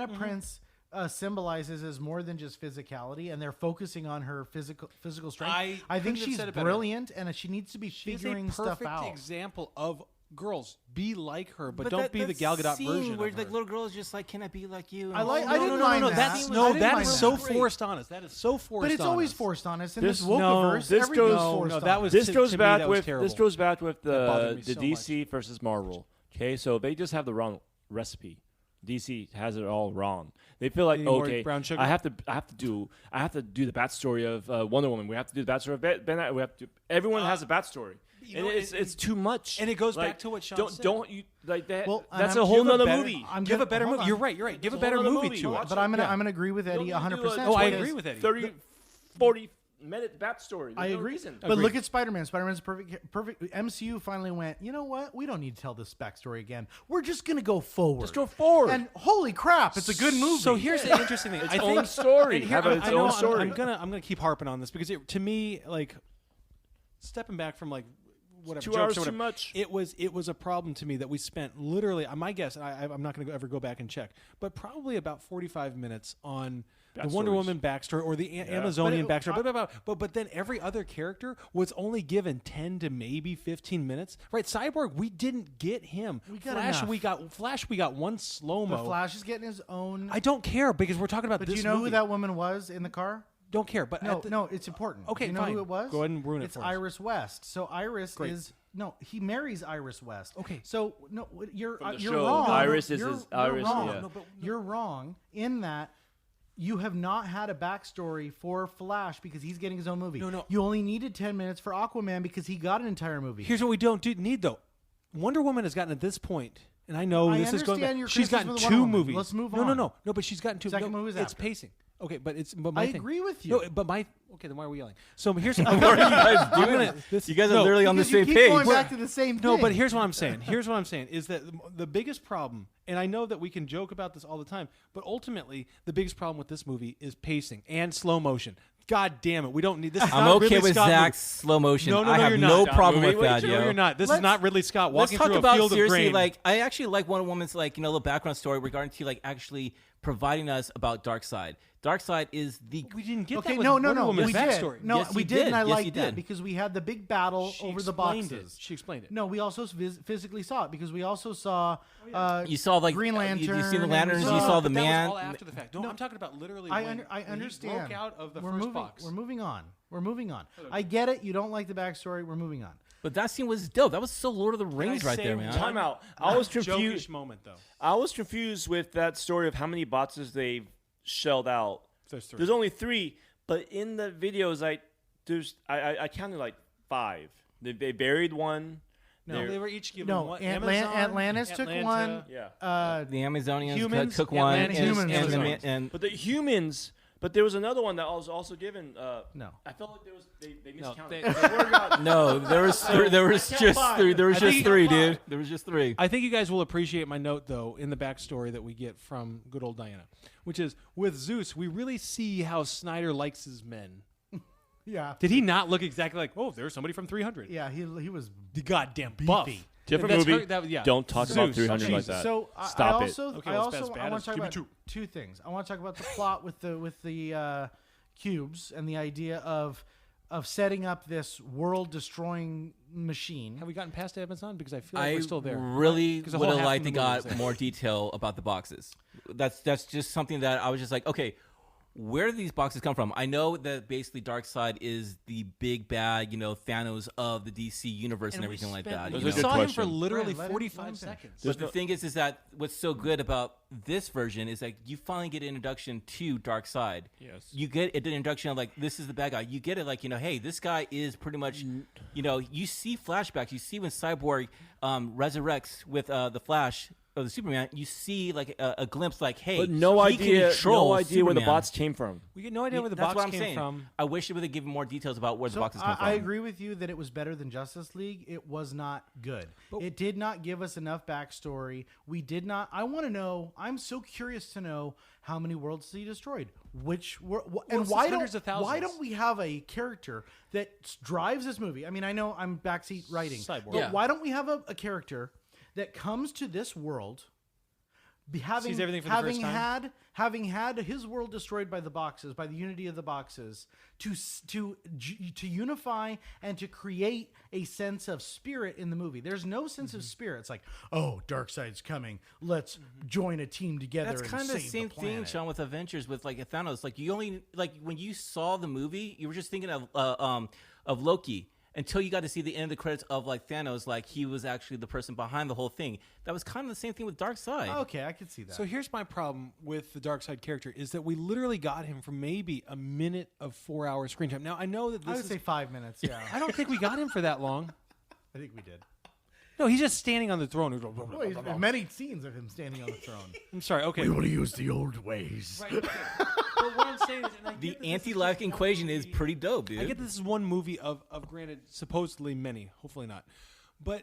Prince symbolizes is more than just physicality, and they're focusing on her physical strength. I think couldn't have she's said it better. brilliant, and she needs to be She's figuring a stuff perfect out. example of girls. Be like her, but that don't be the Gal Gadot scene version where of the her. little girl is just like, can I be like you? I didn't no, mind that. That's I didn't that mind is so that. forced on us. That is so forced. But it's on always us. forced on us in This- this wokeverse. this everything's goes- forced no, on that us. was This to goes me, back that was with terrible. this goes back with bothered me the so DC versus Marvel. Okay, so they just have the wrong recipe. DC has it all wrong. They feel like, You need more okay, brown sugar? I have to do the backstory of Wonder Woman. We have to do the backstory of Ben. We have to. Everyone has a backstory, and it's too much. And it goes Like, back to what Sean said. Don't you like that? Well, and that's I'm- a whole give a nother better- movie. I'm Give a gonna- better hold movie. on. You're right. Give a It's a better whole other movie movie. to Watch it. But I'm gonna agree with Eddie Don't do 100%. Oh, I because- agree with Eddie. 30, 40-minute backstory. I There's no agree. reason. But look at Spider-Man. Spider-Man's perfect. MCU finally went, you know what? We don't need to tell this backstory again. We're just going to go forward. Just go forward. And holy crap, it's a good movie. So here's the interesting thing. I own think story. and here- Have its I know own I'm- story. I'm gonna keep harping on this because to me, like, stepping back from like whatever 2 jokes hours or whatever, too much. It was a problem to me that we spent literally. My guess, and I'm not going to ever go back and check, but probably about 45 minutes on the Wonder Backstories. Woman backstory or the Amazonian But it- backstory. But then every other character was only given 10 to maybe 15 minutes. Right? Cyborg, we didn't get him. We got Flash, enough. we got one slow the mo. Flash is getting his own. I don't care because we're talking about But this do you know movie. who that woman was in the car? Don't care. But No, it's important. Okay, do you know fine. who it was? Go ahead and ruin it It's for us. Iris West. So Iris Great. is he marries Iris West. Okay. So no, you're From the you're show, wrong. Iris is you're, his- you're Iris, wrong. yeah. No, but You're wrong in that you have not had a backstory for Flash because he's getting his own movie. No. You only needed 10 minutes for Aquaman because he got an entire movie. here's what we don't need though. Wonder Woman has gotten to this point, and I know I this is going. understand your She's criticism gotten of Wonder 2 Woman. movies. Let's move No, on. but she's gotten 2. Second no, movie's it's after. pacing. Okay, but my I thing. agree with you. No, but okay, then why are we yelling? So here's What are you guys doing? You guys are literally on the Because you same keep page. going back to the same thing. No, but here's what I'm saying. Here's what I'm saying is that the biggest problem, and I know that we can joke about this all the time, but ultimately the biggest problem with this movie is pacing and slow motion. God damn it, we don't need this. Is I'm not okay Ridley with Scott Zach's movie. slow motion. No, I have you're no not. problem Movie? with that, No, yo. you're not. This Let's- is not Ridley Scott Let's walking talk through a about field of seriously. grain. Like, I actually like Wonder Woman's little background story regarding to actually providing us about Darkseid. Darkseid is the we didn't get okay, that with no, Wonder Woman's we backstory. did. No, Yes, we you did, did. and I Yes, liked you that did. because we had the big battle She over the explained boxes. it. She explained it. No, we also physically saw it because we also saw you saw Green Lantern. You see the and lanterns. we You saw the but that was man. all after the fact. No, I'm talking about literally. I when understand. He broke out of the we're first moving, box. We're moving on. We're moving on. I get it. You don't like the backstory. We're moving on. But that scene was dope. That was so Lord of the Rings right there, man. Time out. I was Jokish confused. moment though. I was confused with that story of how many boxes they shelled out. There's 3. There's only 3, but in the videos, I counted 5. They buried one. No, They're- they were each given No, one. Atlantis took Atlanta. one. Yeah. The Amazonians Humans, took one, Atlantis, humans. and But the humans. But there was another one that was also given. No. I felt like they No, miscounted. they- They worried about- no, there was just 3. There was I just think- 3, dude. There was just 3. I think you guys will appreciate my note, though, in the backstory that we get from good old Diana, which is with Zeus, we really see how Snyder likes his men. Yeah. Did he not look exactly like, oh, there's somebody from 300? Yeah. He was The goddamn beefy. buff. Different That's movie. her- that- yeah. Don't talk about Zeus. 300 like Jesus. that. So Stop I it. also, Okay, I well, also as bad I want as to talk give me about 2 things. I want to talk about the plot with the cubes and the idea of setting up this world-destroying machine. Have we gotten past Amazon? Because I feel like I we're still there. really 'Cause the would whole have half liked of to the movie was got there. more detail about the boxes. That's just something that I was just like, okay, where do these boxes come from? I know that basically Darkseid is the big bad, Thanos of the DC universe and, everything like that. Those you are We good know? saw him for question. literally Right, let him 45 finish. seconds. But the thing is that what's so good about this version is like you finally get an introduction to Darkseid. Yes. You get an introduction of this is the bad guy. You get it hey, this guy is pretty much, you see flashbacks. You see when Cyborg resurrects with the Flash or the Superman. You see a glimpse hey, But no he can idea control where the Superman. bots came from. We get no idea where the That's box what I'm came saying. from. I wish it would have given more details about where the So boxes come from. I agree with you that it was better than Justice League. It was not good. It did not give us enough backstory. We did not. I want to know. I'm so curious to know how many worlds he destroyed. Which were and it's why hundreds of thousands. why don't we have a character that drives this movie? I mean, I know I'm backseat writing, Cyborg. but Yeah. why don't we have a character that comes to this world? Sees everything for the first time? Having had his world destroyed by the boxes, by the unity of the boxes, to unify and to create a sense of spirit in the movie. There's no sense of spirit. It's like, oh, Darkseid's coming. Let's join a team together. That's and kind of the save same thing, planet. Sean, with Avengers with Thanos. You only when you saw the movie, you were just thinking of Loki until you got to see the end of the credits of Thanos, he was actually the person behind the whole thing. That was kind of the same thing with Darkseid. Okay, I could see that. So here's my problem with the Darkseid character is that we literally got him for maybe a minute of 4-hour screen time. Now I know that I this would is, say 5 minutes. Yeah, I don't think we got him for that long. I think we did. No, he's just standing on the throne. Many scenes of him standing on the throne. I'm sorry. Okay. will use the old ways. Right, okay. But what I'm saying is, and I The get that this is anti-life just one equation is movie. pretty dope, dude. I get this is one movie of granted, supposedly many, hopefully not. But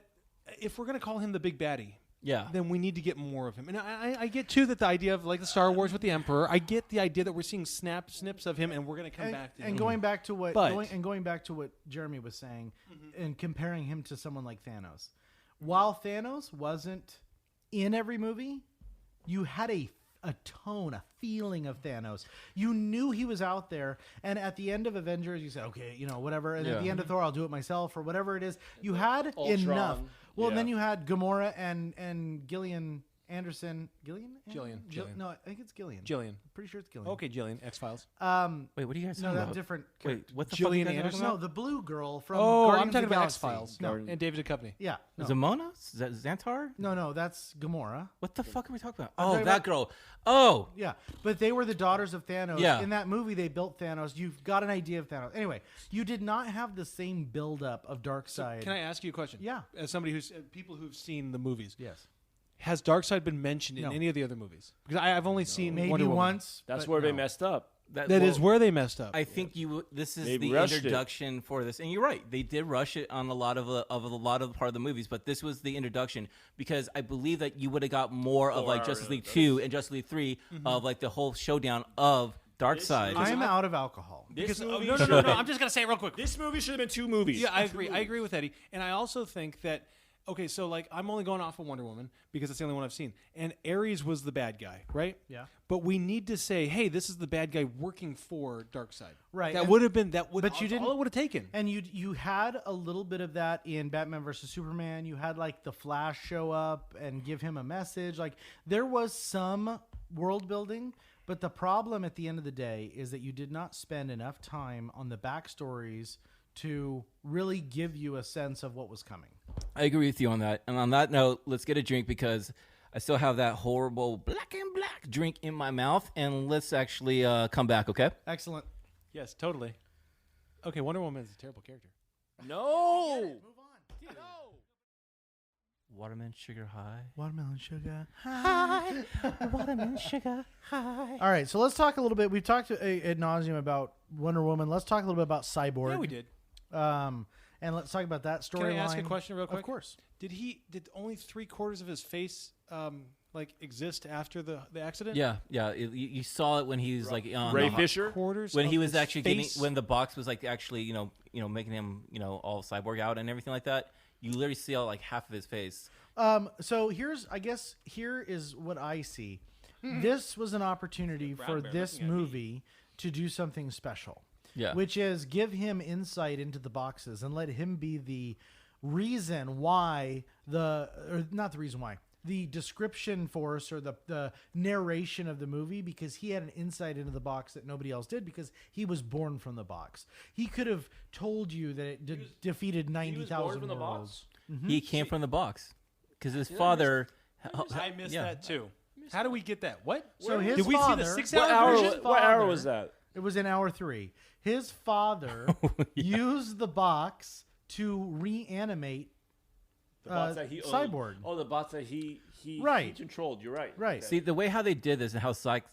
if we're going to call him the big baddie, Yeah. then we need to get more of him. And I get, too, that the idea of the Star Wars with the Emperor, I get the idea that we're seeing snips of him, and we're going to come back to him. And going back to what But- going back to what Jeremy was saying, and comparing him to someone like Thanos. While Thanos wasn't in every movie, you had a tone, a feeling of Thanos. You knew he was out there, and at the end of Avengers, you said, okay, whatever. And at the end of Thor, I'll do it myself, or whatever it is. You had enough. Well, and then you had Gamora and Gillian Anderson. Gillian? Jillian. No, I think it's Gillian. Jillian. I'm pretty sure it's Gillian. Okay, Jillian. X-Files. Wait, what are you guys No, talking that's about? different. Wait, character. what the Gillian fuck are you guys Anderson? talking No, about? the blue girl from Oh, Guardians I'm talking of the about Galaxy. X-Files. No. And David Duchovny. Yeah. No. Zamona? Xantar? No, that's Gamora. What the fuck are we talking about? I'm Oh, talking that about- girl. Oh, Yeah, but they were the daughters of Thanos. Yeah. In that movie, they built Thanos. You've got an idea of Thanos. Anyway, you did not have the same build-up of Darkseid. Can I ask you a question? Yeah. As somebody who's people who've seen the movies, Yes. has Darkseid been mentioned in No. any of the other movies? Because I've only seen Maybe Wonder Woman. once. That's but where they no. messed up. That is where they messed up. I think this is They the rushed it. introduction for this, and you're right. They did rush it on a lot of the part of the movies, but this was the introduction because I believe that you would have got more of like Justice League 2 and Justice League 3 of like the whole showdown of Darkseid. I'm out of alcohol. This movie no. I'm just gonna say it real quick. This movie should have been 2 movies. Yeah, I agree. I agree with Eddie, and I also think that. Okay, so like I'm only going off of Wonder Woman because it's the only one I've seen, and Ares was the bad guy, right? Yeah. But we need to say, hey, this is the bad guy working for Darkseid. Right, That and- would have been that. but you didn't- All it would have taken. And you had a little bit of that in Batman versus Superman. You had like the Flash show up and give him a message. Like there was some world building, but the problem at the end of the day is that you did not spend enough time on the backstories to really give you a sense of what was coming. I agree with you on that. And on that note, let's get a drink because I still have that horrible black and black drink in my mouth, and let's actually come back, okay? Excellent. Yes, totally. Okay, Wonder Woman is a terrible character. No. Move on. Watermelon sugar high. Watermelon sugar. High. Watermelon sugar high. All right, so let's talk a little bit. We've talked ad nauseum about Wonder Woman. Let's talk a little bit about Cyborg. Yeah, we did. And let's talk about that storyline. Can I ask a question real quick? Of course. Did only 3/4 of his face like exist after the accident? Yeah. You saw it when he was like on Ray the, Fisher. Quarters when of he was his actually getting face? when the box was like actually making him all cyborg out and everything like that. You literally see all like half of his face. So here is what I see. This was an opportunity for this movie to do something special. Yeah. Which is give him insight into the boxes and let him be the reason why the description for us or the narration of the movie, because he had an insight into the box that nobody else did because he was born from the box. He could have told you that it defeated 90,000 worlds. He came from the box because his father. I missed Yeah. that too. How do we get that? What? So his did we see father, the 6 What hour hour? version? What hour father- was that? It was in hour 3. His father used the box to reanimate The bots that he owned. Cyborg. Oh, the bots that he Right. controlled. You're right. Right. See, the way how they did this and how Zack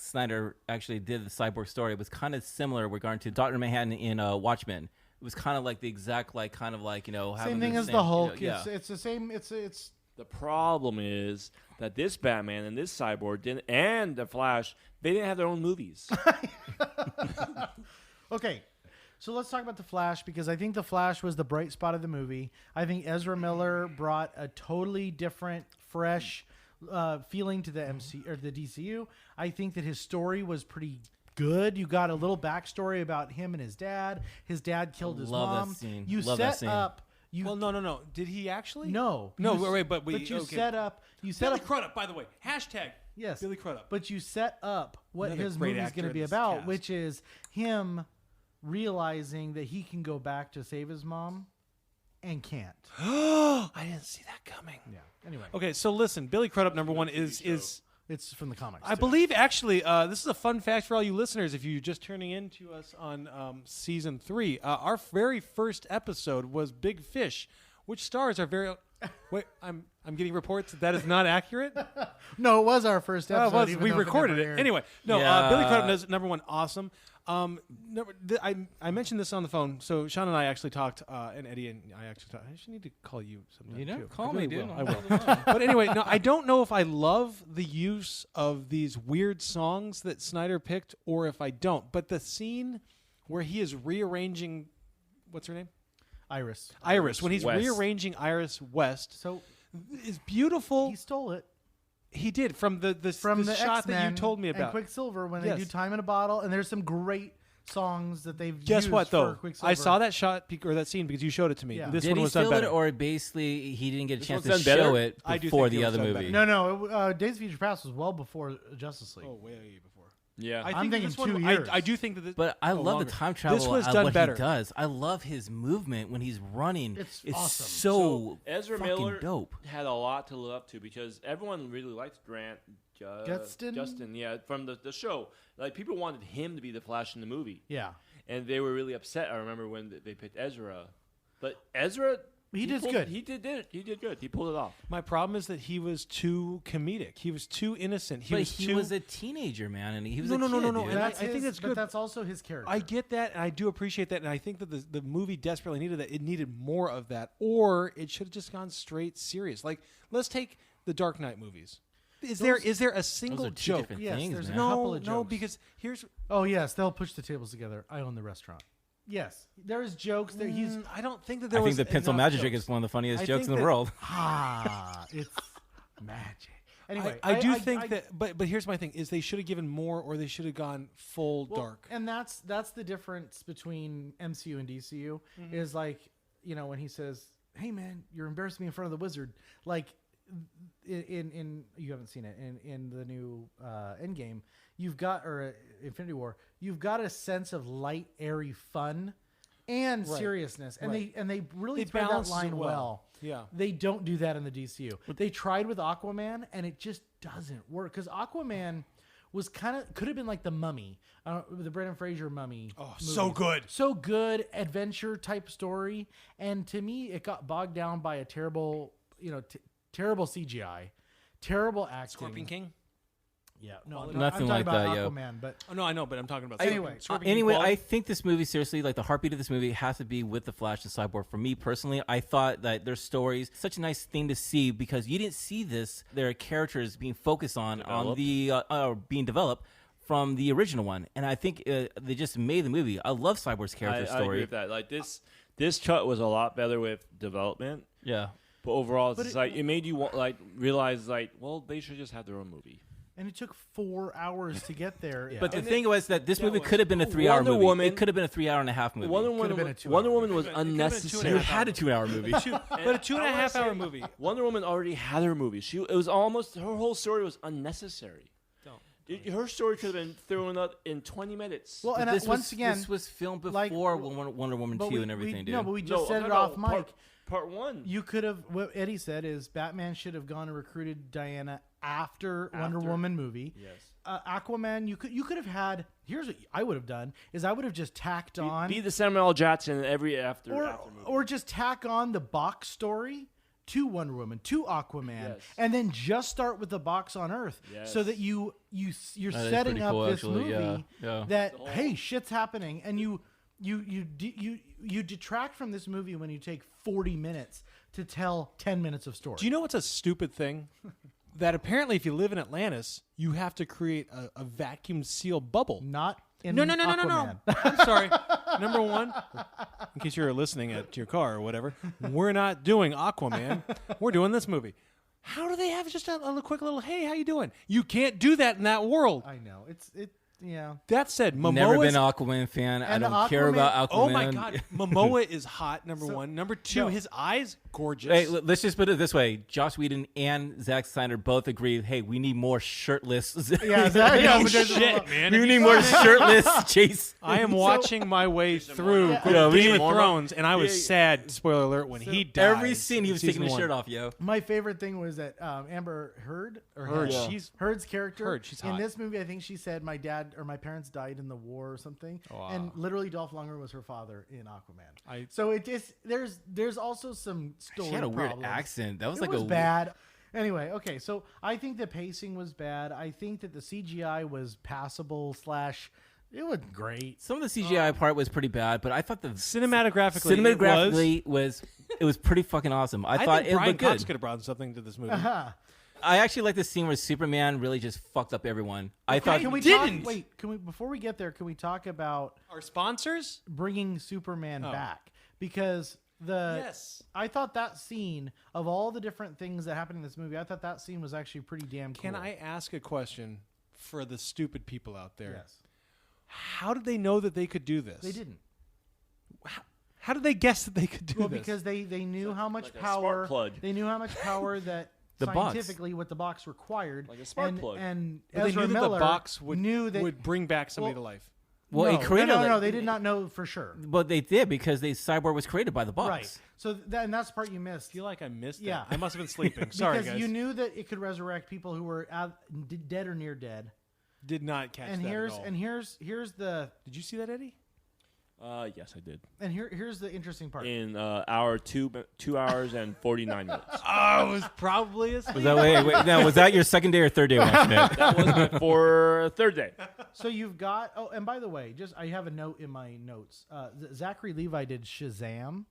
Snyder actually did the cyborg story was kind of similar regarding to Dr. Manhattan in Watchmen. It was kind of like the exact having Same thing the as same, the Hulk. yeah. It's the same. It's The problem is that this Batman and this Cyborg didn't, and the Flash, they didn't have their own movies. okay. So let's talk about the Flash, because I think the Flash was the bright spot of the movie. I think Ezra Miller brought a totally different, fresh feeling to the the DCU. I think that his story was pretty good. You got a little backstory about him and his dad. His dad killed his Love that mom. scene. You Love that set scene. up. You Well, no. Did he actually? no, No, you wait, but you okay. set up. You set Billy up. Crudup, by the way. Hashtag. Yes, Billy Crudup. But you set up what Another his great movie's actor going to in be this about, cast. which is him realizing that he can go back to save his mom and can't. I didn't see that coming. Yeah. Anyway, Okay, so listen, Billy Crudup, number one, is it's from the comics. I too. believe actually this is a fun fact for all you listeners. If you're just turning in to us on season 3, our very first episode was Big Fish, which stars our very. Wait, I'm getting reports that is not accurate. No, it was our first Oh, it episode. was. even We though recorded never it aired. anyway. No, Yeah. Billy Crudup does number one. Awesome. I mentioned this on the phone. So Sean and I actually talked, and Eddie and I actually talked. I should need to call you sometime too. Call I really me, dude. will. I will. But anyway, no, I don't know if I love the use of these weird songs that Snyder picked, or if I don't. But the scene where he is rearranging, what's her name? Iris. Iris. When he's West. rearranging Iris West, So is beautiful. he stole it He did from the from the shot X-Men that you told me and about. Quicksilver when Yes. they do Time in a Bottle, and there's some great songs that they've Guess used what, though? for Quicksilver. I saw that shot or that scene because you showed it to me. Yeah. This Did one he was done steal better. it, or basically he didn't get a This chance one's to done show better? it I do before think the it was other done movie? better. No. Days of Future Past was well before Justice League. Oh, way before. Yeah. I I'm think thinking this one, 2 years. I do think that. But I love longer. the time travel. This was and done what better. he does. I love his movement when he's running. It's It's awesome. so Ezra fucking Miller dope. had a lot to live up to because everyone really liked Grant Gustin, yeah, from the show. Like people wanted him to be the Flash in the movie, Yeah. and they were really upset. I remember when they picked Ezra, but Ezra He did pulled- good. He did good. He pulled it off. My problem is that he was too comedic. He was too innocent. But he was a teenager, man, and he was No, a no, no, kid, no, no, dude. and I That's think his- that's but good. that's also his character. I get that, and I do appreciate that, and I think that the movie desperately needed that. It needed more of that, or it should have just gone straight serious. Like, let's take the Dark Knight movies. Is there a single Those are two joke? different Yes, things, there's man. a couple No, of no, jokes. because here's. Oh yes, they'll push the tables together. I own the restaurant. Yes, there is jokes that he's I don't think that there I was. think the pencil enough magic jokes. is one of the funniest I jokes think in the that- world. it's magic. Anyway, I do think that, but here's my thing: is they should have given more, or they should have gone full well, dark. and that's the difference between MCU and DCU. Is like when he says, "Hey man, you're embarrassing me in front of the wizard," like in you haven't seen it in the new Endgame, you've got or Infinity War, you've got a sense of light, airy fun and Right. seriousness, and Right. they really They thread that balanced it line well. well. Yeah. They don't do that in the DCU. They tried with Aquaman, and it just doesn't work because Aquaman was could have been like the Mummy, the Brendan Fraser Mummy. Oh, movie. so good. So good, adventure type story, and to me, it got bogged down by a terrible, terrible CGI, terrible acting. Scorpion King. Yeah, Nothing I'm talking like about that, yo. Aquaman, but Oh no, I know, but I'm talking about Anyway, Scorpion King Anyway, quality. I think this movie, seriously, like the heartbeat of this movie has to be with the Flash and Cyborg. For me personally, I thought that their stories, such a nice thing to see because you didn't see their characters being focused on being developed from the original one. And I think they just made the movie. I love Cyborg's character I agree story. with that. Like this cut was a lot better with development, Yeah. but overall, it's like it made you realize well, they should just have their own movie. and it took 4 hours to get there. But the And thing was that this movie was- could have been a 3-hour Wonder movie. Woman- It could have been a 3.5-hour movie. Wonder been a Woman, 2 Wonder hour Woman was It could've been a 2.5 unnecessary. You had a 2-hour movie. but a 2.5-hour movie. Wonder Woman already had her movie. It was almost her whole story was unnecessary. Her story could have been thrown up in 20 minutes. Well, and This once again, this was filmed like, before Wonder Woman 2 and everything, dude. No, but we just No, said no, it no, off mic. Part one. You could have. What Eddie said is Batman should have gone and recruited Diana after Wonder Woman movie. Yes. Aquaman, you could have had. Here's what I would have done: is I would have just tacked on, Be the Samuel L. Jackson every after movie. or just tack on the box story to Wonder Woman, to Aquaman, Yes. and then just start with the box on Earth, Yes. so that you're That is setting pretty up cool, this actually, movie yeah. that hey, shit's happening, and you detract from this movie when you take 40 minutes to tell 10 minutes of story. Do you know what's a stupid thing? That apparently, if you live in Atlantis, you have to create a vacuum seal bubble. Not in No. Aquaman. I'm sorry. Number one, in case you're listening at your car or whatever, we're not doing Aquaman. We're doing this movie. How do they have just a quick little, hey, how you doing? You can't do that in that world. I know it. Yeah. That said, Momoa's... Never been an Aquaman fan. I And don't care Aquaman- about Aquaman. Oh my God, Momoa is hot. Number one. Number two, his eyes gorgeous. Hey, let's just put it this way: Joss Whedon and Zack Snyder both agree. Hey, we need more shirtless. Yeah, exactly. Yeah, but there's- Shit, man. we need more shirtless Chase. I am watching my way through Yeah, we Game need of Thrones, and I was sad. Spoiler alert: when he died, Every scene he was taking his shirt off, yo. My favorite thing was that Amber Heard Heard, Heard, she's Heard's character Heard, she's in hot. this movie. I think she said my dad or my parents died in the war or something, and literally Dolph Lundgren was her father in Aquaman. So it just there's also some story. She had a weird problems. accent. That was It like was a bad. Anyway, okay, so I think the pacing was bad. I think that the CGI was passable / it was great. Some of the CGI part was pretty bad, but I thought the cinematographically it was pretty fucking awesome. I thought think it Brian looked Cox good. could have brought something to this movie. I actually like the scene where Superman really just fucked up everyone. I thought Can we didn't. talk? Wait, can we before we get there? Can we talk about Our sponsors? bringing Superman Oh. back? Because Yes. I thought that scene of all the different things that happened in this movie, I thought that scene was actually pretty damn cool. Can I ask a question for the stupid people out there? Yes. How did they know that they could do this? They didn't. How did they guess that they could do Well, this? because they knew how much like a power. spark plug. They knew how much power that The box. scientifically what the box required. Like a spark and, plug. And But they Ezra knew that Miller the box would knew that would bring back somebody Well, to life. Well, no, it created. no, they did not know for sure. But they did because the cyborg was created by the box. Right. So and that's the part you missed. I feel like I missed Yeah. that. I must have been sleeping. Sorry, because guys. you knew that it could resurrect people who were dead or near dead. Did not catch And that here's at all. and here's the Did you see that, Eddie? Yes, I did. and here's the interesting part. In hour 2 hours and 49 minutes. Oh, it was probably a Was that wait? Now, was that your second day or third day watching it? That was my for third day. So you've got and by the way, just I have a note in my notes. Zachary Levi did Shazam,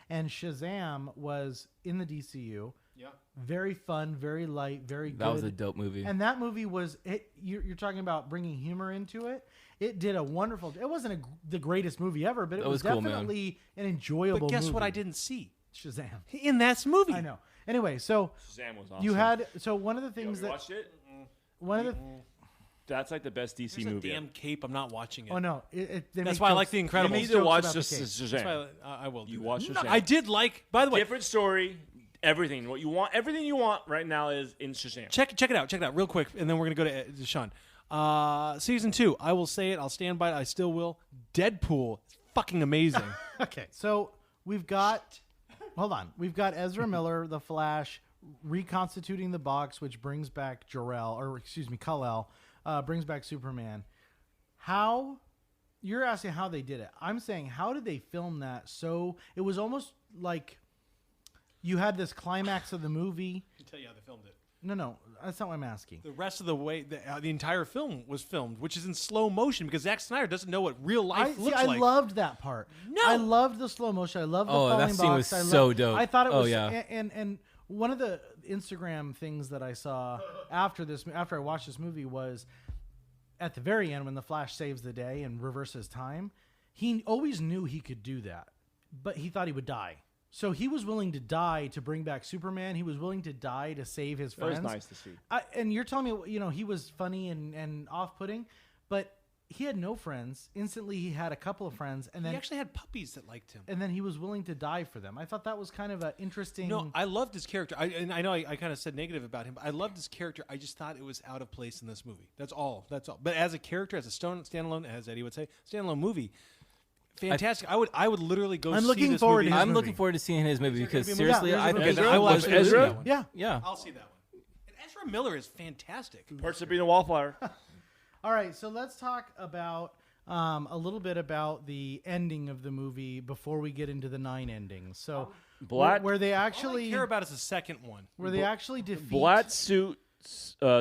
and Shazam was in the DCU. Yeah. Very fun, very light, very good. That was a dope movie. And that movie was you're talking about bringing humor into it. It did a wonderful. It wasn't the greatest movie ever, but it That was was cool, man. definitely an enjoyable. But guess movie. what? I didn't see Shazam. in that movie. I know. Anyway, so Shazam was awesome. you had one of the Yo, things you that watched it? one of the. That's like the best DC There's a movie. damn cape. I'm not watching it. Oh no! They That's make why I jokes- like The they Incredibles. make You need to jokes watch about just the cape. That's Shazam. why I will. You do watch that. Shazam. I did like. By the way, Different story. Everything. What you want. Everything you want right now is in Shazam. check it out. Check it out real quick, and then we're gonna go to Sean. Season 2. I will say it. I'll stand by it. I still will. Deadpool is fucking amazing. Okay, so we've got. Hold on, we've got Ezra Miller, the Flash, reconstituting the box, which brings back Kal-El, brings back Superman. How? You're asking how they did it. I'm saying how did they film that? So it was almost like you had this climax of the movie. I can tell you how they filmed it. No, that's not what I'm asking. The rest of the way, the entire film was filmed, which is in slow motion because Zack Snyder doesn't know what real life looks I like. loved that part. No. I loved the slow motion. I loved the Oh, that falling scene box. was I so loved- dope. I thought it Oh, was. yeah. And one of the Instagram things that I saw after I watched this movie was at the very end when the Flash saves the day and reverses time. He always knew he could do that, but he thought he would die. So he was willing to die to bring back Superman. He was willing to die to save his That was friends. nice to see. And you're telling me, he was funny and off-putting, but he had no friends. Instantly, he had a couple of friends, and He then actually had puppies that liked him. and then he was willing to die for them. I thought that was kind of an interesting. No, I loved his character. I know I kind of said negative about him, but I loved his character. I just thought it was out of place in this movie. That's all. But as a character, as a standalone, as Eddie would say, standalone movie, fantastic. I would literally go. I'm see looking this forward movie. to his I'm movie. looking forward to seeing his movie because Yeah, seriously, there's I a think movie. I will Ezra? absolutely Ezra? see that one. Yeah. Yeah. I'll see that one. And Ezra Miller is fantastic. Perks of being a wallflower. All right, so let's talk about a little bit about the ending of the movie before we get into the 9 endings. So Black- where they All I actually care about is the second one. where they actually defeat Black suit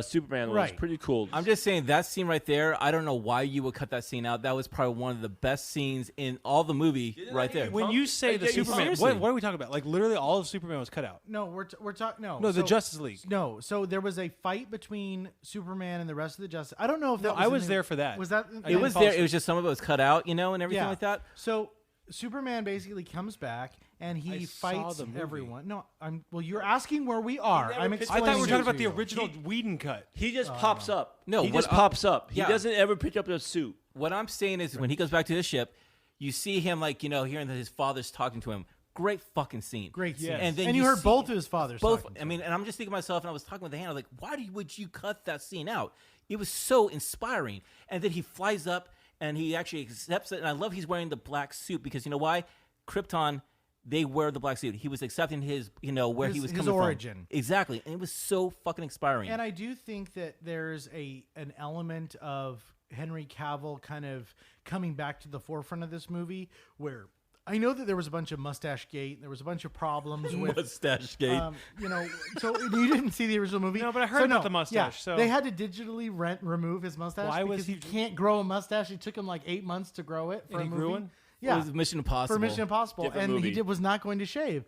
Superman was Right. pretty cool. I'm just saying that scene right there. I don't know why you would cut that scene out. That was probably one of the best scenes in all the movie, right there. When you say the Yeah, you Superman, seriously. what are we talking about? Like literally all of Superman was cut out. No, we're talking no. No, the so- Justice League. No, so there was a fight between Superman and the rest of the Justice. I don't know if that No, was I in was the- there for that. Was that I It didn't was fall there. It asleep. was just some of it was cut out, and everything like that. So Superman basically comes back and he I saw fights the movie. everyone. No, you're asking where we are. never I'm pitched- I explaining. thought we were it talking to about the you. original Whedon cut. He just pops up. No, he what just I- pops up. Yeah. He doesn't ever pick up the suit. What I'm saying is, when he goes back to his ship, you see him hearing that his father's talking to him. Great fucking scene. Great scene. Yes. And then you heard see both of his fathers. both. talking to I him. mean, and I'm just thinking to myself, and I was talking with the hand. I was like, why would you cut that scene out? It was so inspiring. And then he flies up and he actually accepts it. And I love he's wearing the black suit because you know why? Krypton, they wear the black suit. He was accepting his, where he was His coming origin. from. Exactly. And it was so fucking inspiring. And I do think that there's an element of Henry Cavill kind of coming back to the forefront of this movie where I know that there was a bunch of mustache gate. There was a bunch of problems with Mustache Gate. So you didn't see the original movie. No, but I heard So about the mustache, Yeah, so- they had to digitally remove his mustache Why was because he he- can't grow a mustache. It took him like 8 months to grow it for And a he movie. grew one? Yeah, It was Mission Impossible. for Mission Impossible, Different and movie. was not going to shave,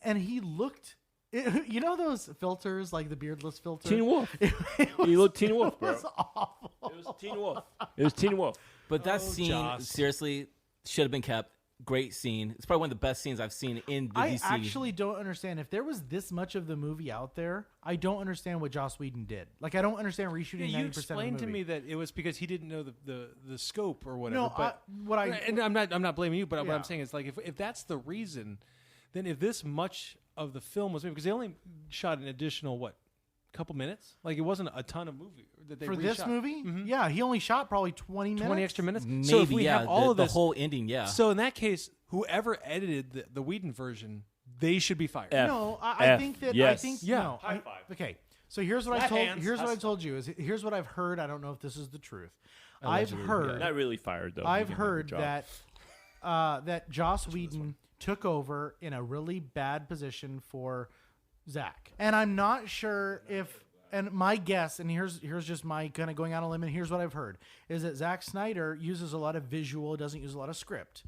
and he looked. You know those filters, like the beardless filter. Teen Wolf. It was- He looked Teen Wolf, It bro. was awful. It was Teen Wolf. It was Teen Wolf. But that Oh, scene, Joss. seriously, should have been kept. great scene. It's probably one of the best scenes I've seen in the I DC. actually don't understand. If there was this much of the movie out there, I don't understand what Joss Whedon did. Like, I don't understand reshooting 90% you of the explained movie. to me that it was because he didn't know the scope or whatever. No, but and I'm not blaming you, but what Yeah. I'm saying is like if that's the reason, then if this much of the film was made, because they only shot an additional couple minutes, like it wasn't a ton of movie that they for reshot. this movie, yeah, he only shot probably 20 minutes. 20 extra minutes. Maybe, So if we yeah, have all of the this, whole ending, yeah. So in that case, whoever edited the Whedon version, they should be fired. No, I F, think that yes. I think Yeah. no. High five. Okay, so here's what I Flat told. hands. Here's what I told you is here's what I've heard. I don't know if this is the truth. I've Allegedly, heard. Not really fired though. I've He did a good heard job. that Joss Whedon took over in a really bad position for Zack, and I'm not sure if. And my guess, and here's just my kind of going out on a limb, and here's what I've heard, is that Zack Snyder uses a lot of visual, doesn't use a lot of script.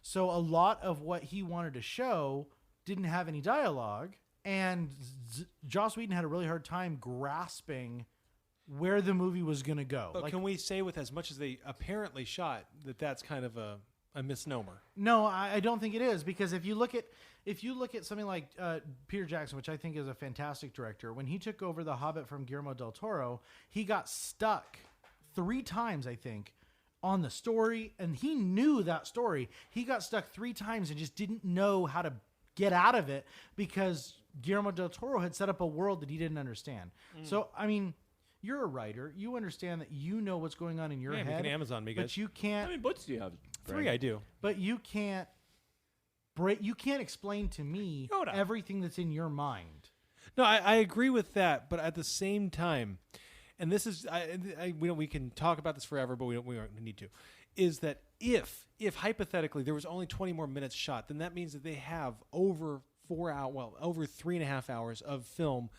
So a lot of what he wanted to show didn't have any dialogue, and Joss Whedon had a really hard time grasping where the movie was going to go. But can we say with as much as they apparently shot that that's kind of a misnomer? No, I don't think it is, because if you look at something like Peter Jackson, which I think is a fantastic director, when he took over The Hobbit from Guillermo del Toro, he got stuck 3 times, I think, on the story, and he knew that story. He got stuck 3 times and just didn't know how to get out of it because Guillermo del Toro had set up a world that he didn't understand. So, I mean, you're a writer. You understand that you know what's going on in your Yeah, you head. can Amazon me, but guys. you can't. How many books do you have? 3, I do. But you can't explain to me Yoda. everything that's in your mind. No, I agree with that, but at the same time, and this is we can talk about this forever, but we don't need to. Is that if hypothetically there was only 20 more minutes shot, then that means that they have over 4 hours, over 3.5 hours of film,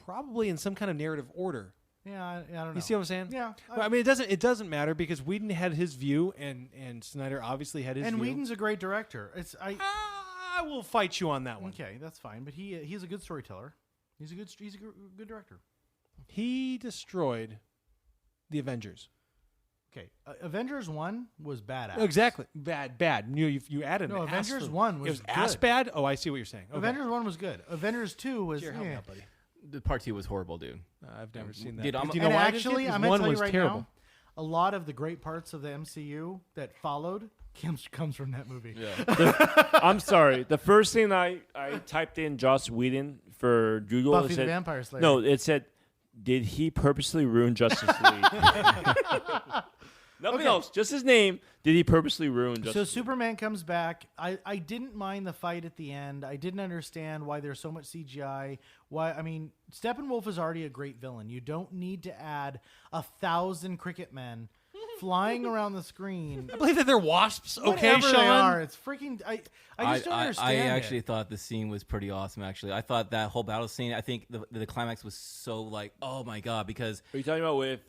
probably in some kind of narrative order. Yeah, I don't know. You see what I'm saying? Yeah. Well, I mean, it doesn't matter because Whedon had his view, and Snyder obviously had his And view. Whedon's a great director. I will fight you on that one. Okay, that's fine. But he's a good storyteller. He's a good director. He destroyed the Avengers. Okay, Avengers 1 was badass. Exactly. Bad. You added No, an ass Avengers for- 1 was It was ass good. bad? Oh, I see what you're saying. Okay. Avengers 1 was good. Avengers 2 was Here, help me out, buddy. The part 2 was horrible, dude. I've never seen that. Dude, I'm- Do you know And why I didn't see it? actually, Because I'm going one to tell you was right terrible. now, a lot of the great parts of the MCU that followed comes from that movie. I'm sorry. The first thing I typed in Joss Whedon for Google Buffy it the said, Vampire Slayer. No, it said, did he purposely ruin Justice League? Nothing else. Just his name. Did he purposely ruin Justice So League? Superman comes back. I didn't mind the fight at the end. I didn't understand why there's so much CGI. Steppenwolf is already a great villain. You don't need to add 1,000 cricket men flying around the screen. I believe that they're wasps. Okay, Whatever Sean. they are, it's freaking. I just don't understand. I it. actually thought the scene was pretty awesome. Actually, I thought that whole battle scene. I think the climax was so like, oh my god, because Are you talking about with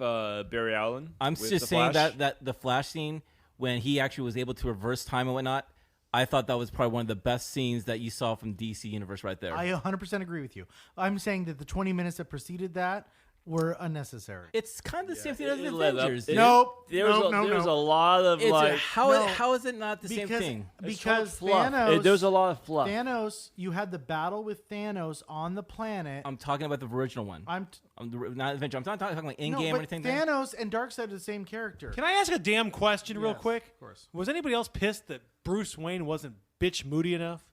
Barry Allen? I'm with just the saying Flash? that the Flash scene when he actually was able to reverse time and whatnot. I thought that was probably one of the best scenes that you saw from DC Universe right there. I 100% agree with you. I'm saying that the 20 minutes that preceded that were unnecessary. it's kind of the same thing as the It led up- Avengers. it- Nope. There was a lot of It's like. how is it not the same thing? Because fluff. Thanos. There was a lot of fluff. Thanos. You had the battle with Thanos on the planet. I'm talking about the original one. I'm not Avenger. I'm not talking like in game but or anything. there. Thanos and Darkseid are the same character. Can I ask a damn question real Yes, quick? of course. Was anybody else pissed that Bruce Wayne wasn't bitch moody enough?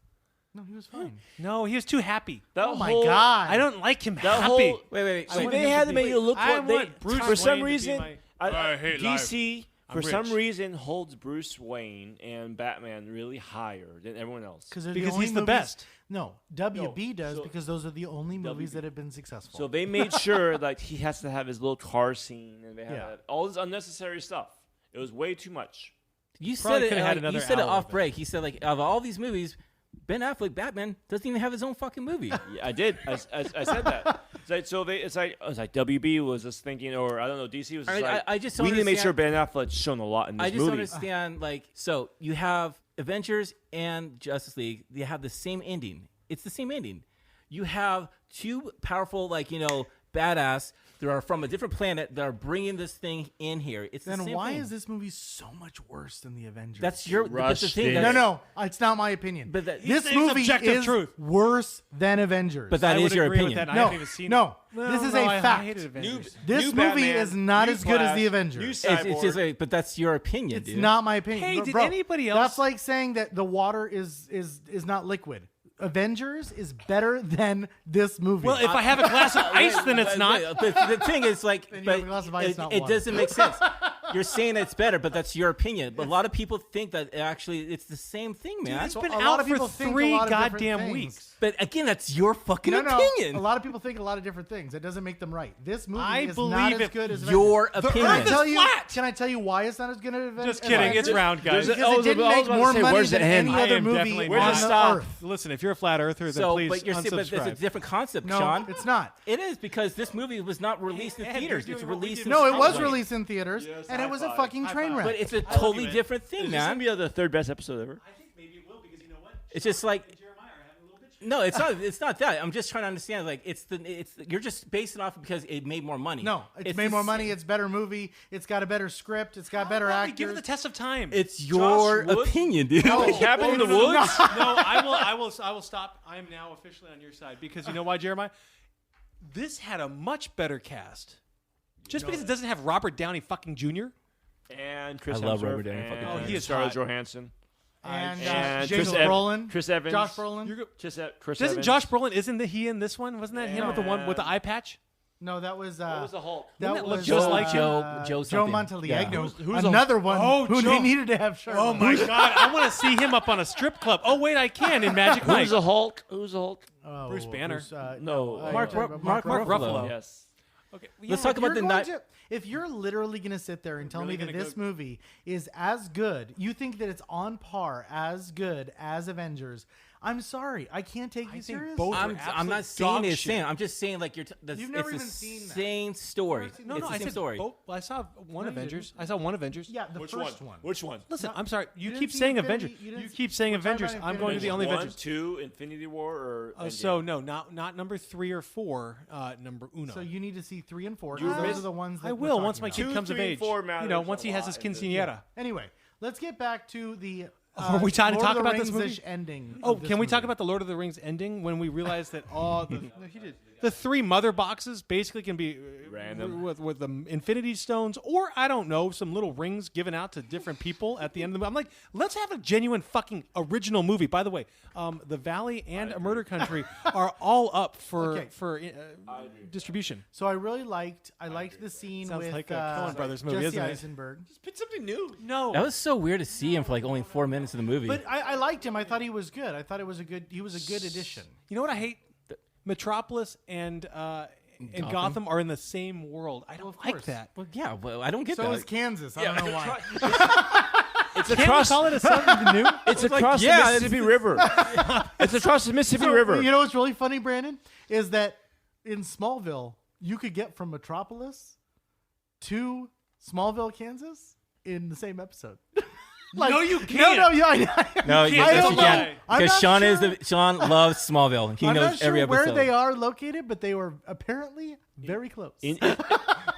No, he was fine. No, he was too happy. That Oh my whole- god! I don't like him That happy. whole Wait. See, want they him had to to be- make you look. I What they, want Bruce for some Wayne to be reason, my- I hate DC I'm for some rich. reason holds Bruce Wayne and Batman really higher than everyone else. Because he's the best. No, WB does so- because those are the only movies WB. that have been successful. So they made sure like he has to have his little car scene and they have Yeah. all this unnecessary stuff. It was way too much. You Probably said it. coulda had Like, another you said it hour off of it. break. He said like of all these movies, Ben Affleck Batman doesn't even have his own fucking movie. Yeah, I did. I said that. It's like WB was just thinking, or I don't know, DC was just like, I just we don't need to make sure understand- Ben Affleck's shown a lot in this I just don't movie. understand. Like, so you have Avengers and Justice League. They have the same ending. It's the same ending. You have two powerful, badass that are from a different planet that are bringing this thing in here. It's the Then same why thing. is this movie so much worse than the Avengers? That's your that's the thing. Rushed That's, No, it's not my opinion. But that- this He's saying movie subjective is truth. worse than Avengers. But that I is would your agree with opinion. that. I no, haven't even seen no, it. this is No, a I fact. hated Avengers. This New movie Batman, is not new as good as Flash, the Avengers. new It's Cyborg. just like, but that's your opinion, It's dude. not my opinion. Hey, did Bro, anybody else- That's like saying that the water is not liquid. Avengers is better than this movie. Well, if I have a glass of ice, then it's not. But the thing is, like, Then you but have a glass of ice, it, not it water. doesn't make sense. You're saying it's better, but that's your opinion. But a lot of people think that actually it's the same thing, man. It's been a lot out of people for think a 3 lot of different goddamn things. weeks. But again, that's your fucking no, opinion. a lot of people think a lot of different things. That doesn't make them right. This movie I is believe not as it- good as your Avengers. opinion. Can I tell you? flat. Can I tell you why it's not as good as Avengers? Just kidding. It's round, guys. Because it didn't make more money than any I other am movie definitely on not. the stop? earth. Listen, if you're a flat earther, then So, please but you're saying, but there's a unsubscribe. different concept, No, Sean. it's not. It is because this movie was not released in Ed, theaters. you're It's doing what we released. did in No, it was streaming. released in theaters, Yes, and it was a high fucking five. train wreck. But it's a I'll totally give it. different Is thing, this man. gonna be the third best episode ever? I think maybe it will because you know what? It's just like Jeremiah are having a little bitch. no, it's not. It's not that. I'm just trying to understand. Like you're just basing it off because it made more money. No, it's made the more same- money. It's better movie. It's got a better script. It's got better actors. Give it the test of time. It's your Wood? opinion, dude. No. Cabin in the no, no, Woods? No, I will stop. I am now officially on your side because you know why, Jeremiah? This had a much better cast. Just because it doesn't have Robert Downey fucking Jr. And Chris I love Hemsworth Robert Downey fucking and Jr. he is Scarlett hot. Johansson. and And James Chris Brolin, Chris Evans. Josh Brolin. Chris Doesn't Evans. Josh Brolin? Isn't he in this one? Wasn't that him with the one with the eye patch? No, that was What was the Hulk? that Didn't that look was just like Joe Joe something. Montaliagno. Yeah. Who's the- another one Oh, who Joe. they needed to have shirt. Oh on. my God! I want to see him up on a strip club. Oh wait, I can in Magic Mike. Who's the Hulk? Who's the Hulk? Oh, Bruce Banner. No, Mark Ruffalo. Yes. Okay, Let's talk about the night. If you're literally going to sit there and tell really me that gonna this go- movie is as good, you think that it's on par as good as Avengers, I'm sorry. I can't take you think serious. both I'm not absolute saying dog it's shit. same. I'm just saying like You've never it's even the seen that. same story. No, it's no, the I same said story. both. I saw one you Avengers. I saw one Avengers. Yeah, the Which first one? one. Which one? Listen, No, I'm sorry. you You didn't keep see saying Infinity- Avengers. you didn't You see- keep saying we're talking Avengers. about I'm going to the only One, Avengers. 2, Infinity War, or Endgame? So no, not number 3 or 4. Number uno. So you need to see 3 and 4. You Those missed- are the ones that I we're will talking once my about. kid 2, comes of 3, and age. 4 You matters know, a once he has his lot in this. quinceañera. Anyway, let's get back to the. Are we trying to Lord talk of the about this movie? Rings-ish ending. Oh, of this can we talk movie. about the Lord of the Rings ending when we realized that all the 3 mother boxes basically can be Random. with the Infinity Stones, or I don't know, some little rings given out to different people at the end of the movie. I'm like, let's have a genuine fucking original movie. By the way, The Valley and A Murder Country are all up for Okay. distribution. So I really liked. I liked the scene Sounds with like a Coen Brothers movie, Jesse isn't it? Eisenberg. Pick something new. No, That was so weird to see him for like only 4 minutes of the movie. But I liked him. I thought he was good. I thought it was a good. He was a good addition. you know what I hate? Metropolis and Gotham are in the same world. I don't of like course. that. well, yeah, well, I don't get So that. is Kansas. I don't know why. It's Can we across. call it a something new? It's across yeah, the it's- Mississippi River. It's across the Mississippi So, River. you know what's really funny, Brandon, is that in Smallville you could get from Metropolis to Smallville, Kansas, in the same episode. No, you can't. No, yeah, no, can't. yes, don't you know. can. I'm Because not Sean sure. Sean loves Smallville. He I'm knows not sure every episode. where they are located, but they were apparently very close.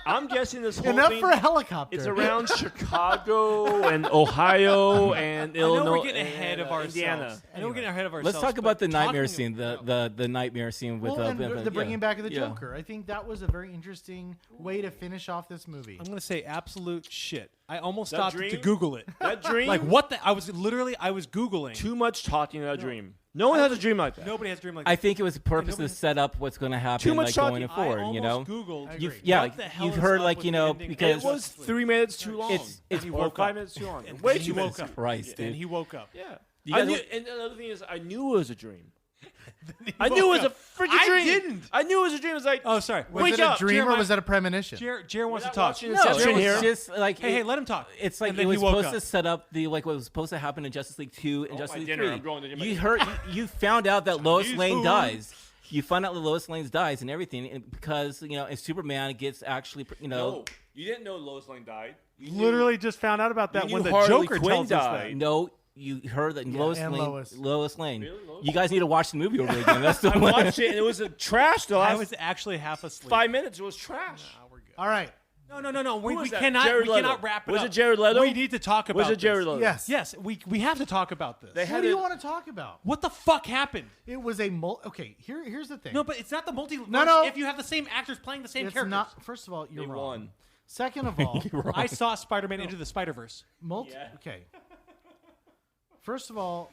I'm guessing this whole Enough thing. for a helicopter. It's around Chicago and Ohio and I know Illinois. we're getting ahead of ourselves. Indiana. I know we're getting ahead of ourselves. Let's talk but about the nightmare talking scene. The nightmare scene with Well, and yeah. the bringing back of the Yeah. Joker. I think that was a very interesting way to finish off this movie. I'm going to say absolute shit. I almost That stopped dream? to Google it. That dream. Like what the? I was Googling. Too much talking about a dream. No one has a dream like that. Nobody has a dream like that. I think it was a purpose to nobody- set up what's going to happen Too much like talking. going I forward. You know, almost Googled. agree. yeah, What the hell you've is heard up like with you the know ending? because It was 3 minutes too long. it's he or woke 5 up. minutes too long. And Way then too he minutes. woke up. Christ, Then dude. he woke up. Yeah. You I guys- knew, and another thing is, I knew it was a dream. I knew it was a freaking I dream. didn't. I knew it was a dream. It was like, Oh, sorry. Was Wake it a up, dream or Jeremiah. was that a premonition? Jared wants to Without talk. watching no, Inception it was here. just like Hey, let him talk. It's like And it then was he woke supposed up. to set up the like what was supposed to happen in Justice League 2 and Oh, Justice my League dinner. 3. I'm going to get my You dinner. heard you found out that Lois Chinese Lane food. dies. You find out that Lois Lane dies and everything and because you know and Superman gets actually you know No, you didn't know Lois Lane died. You knew- Literally just found out about that You when knew the Harley Joker Quinn tells us died. that. no you heard that and Lois Lane. Really, Lois? You guys need to watch the movie over again. That's the I one. watched it and it was a trash. The I last was actually half asleep. 5 minutes, it was trash. Nah, we're good. All right. No. We was that? cannot. Jared We Leto. cannot wrap it Was up. it Jared Leto? We need to talk about. Was it Jared this. Leto? Yes. Yes. We have to talk about this. They What had do you it- want to talk about? What the fuck happened? It was a okay. Here's the thing. No, but it's not the multiverse. No. If you have the same actors playing the same it's characters. not. First of all, you're They wrong. won. Second of all, I saw Spider-Man Into the Spider-Verse. Okay. First of all,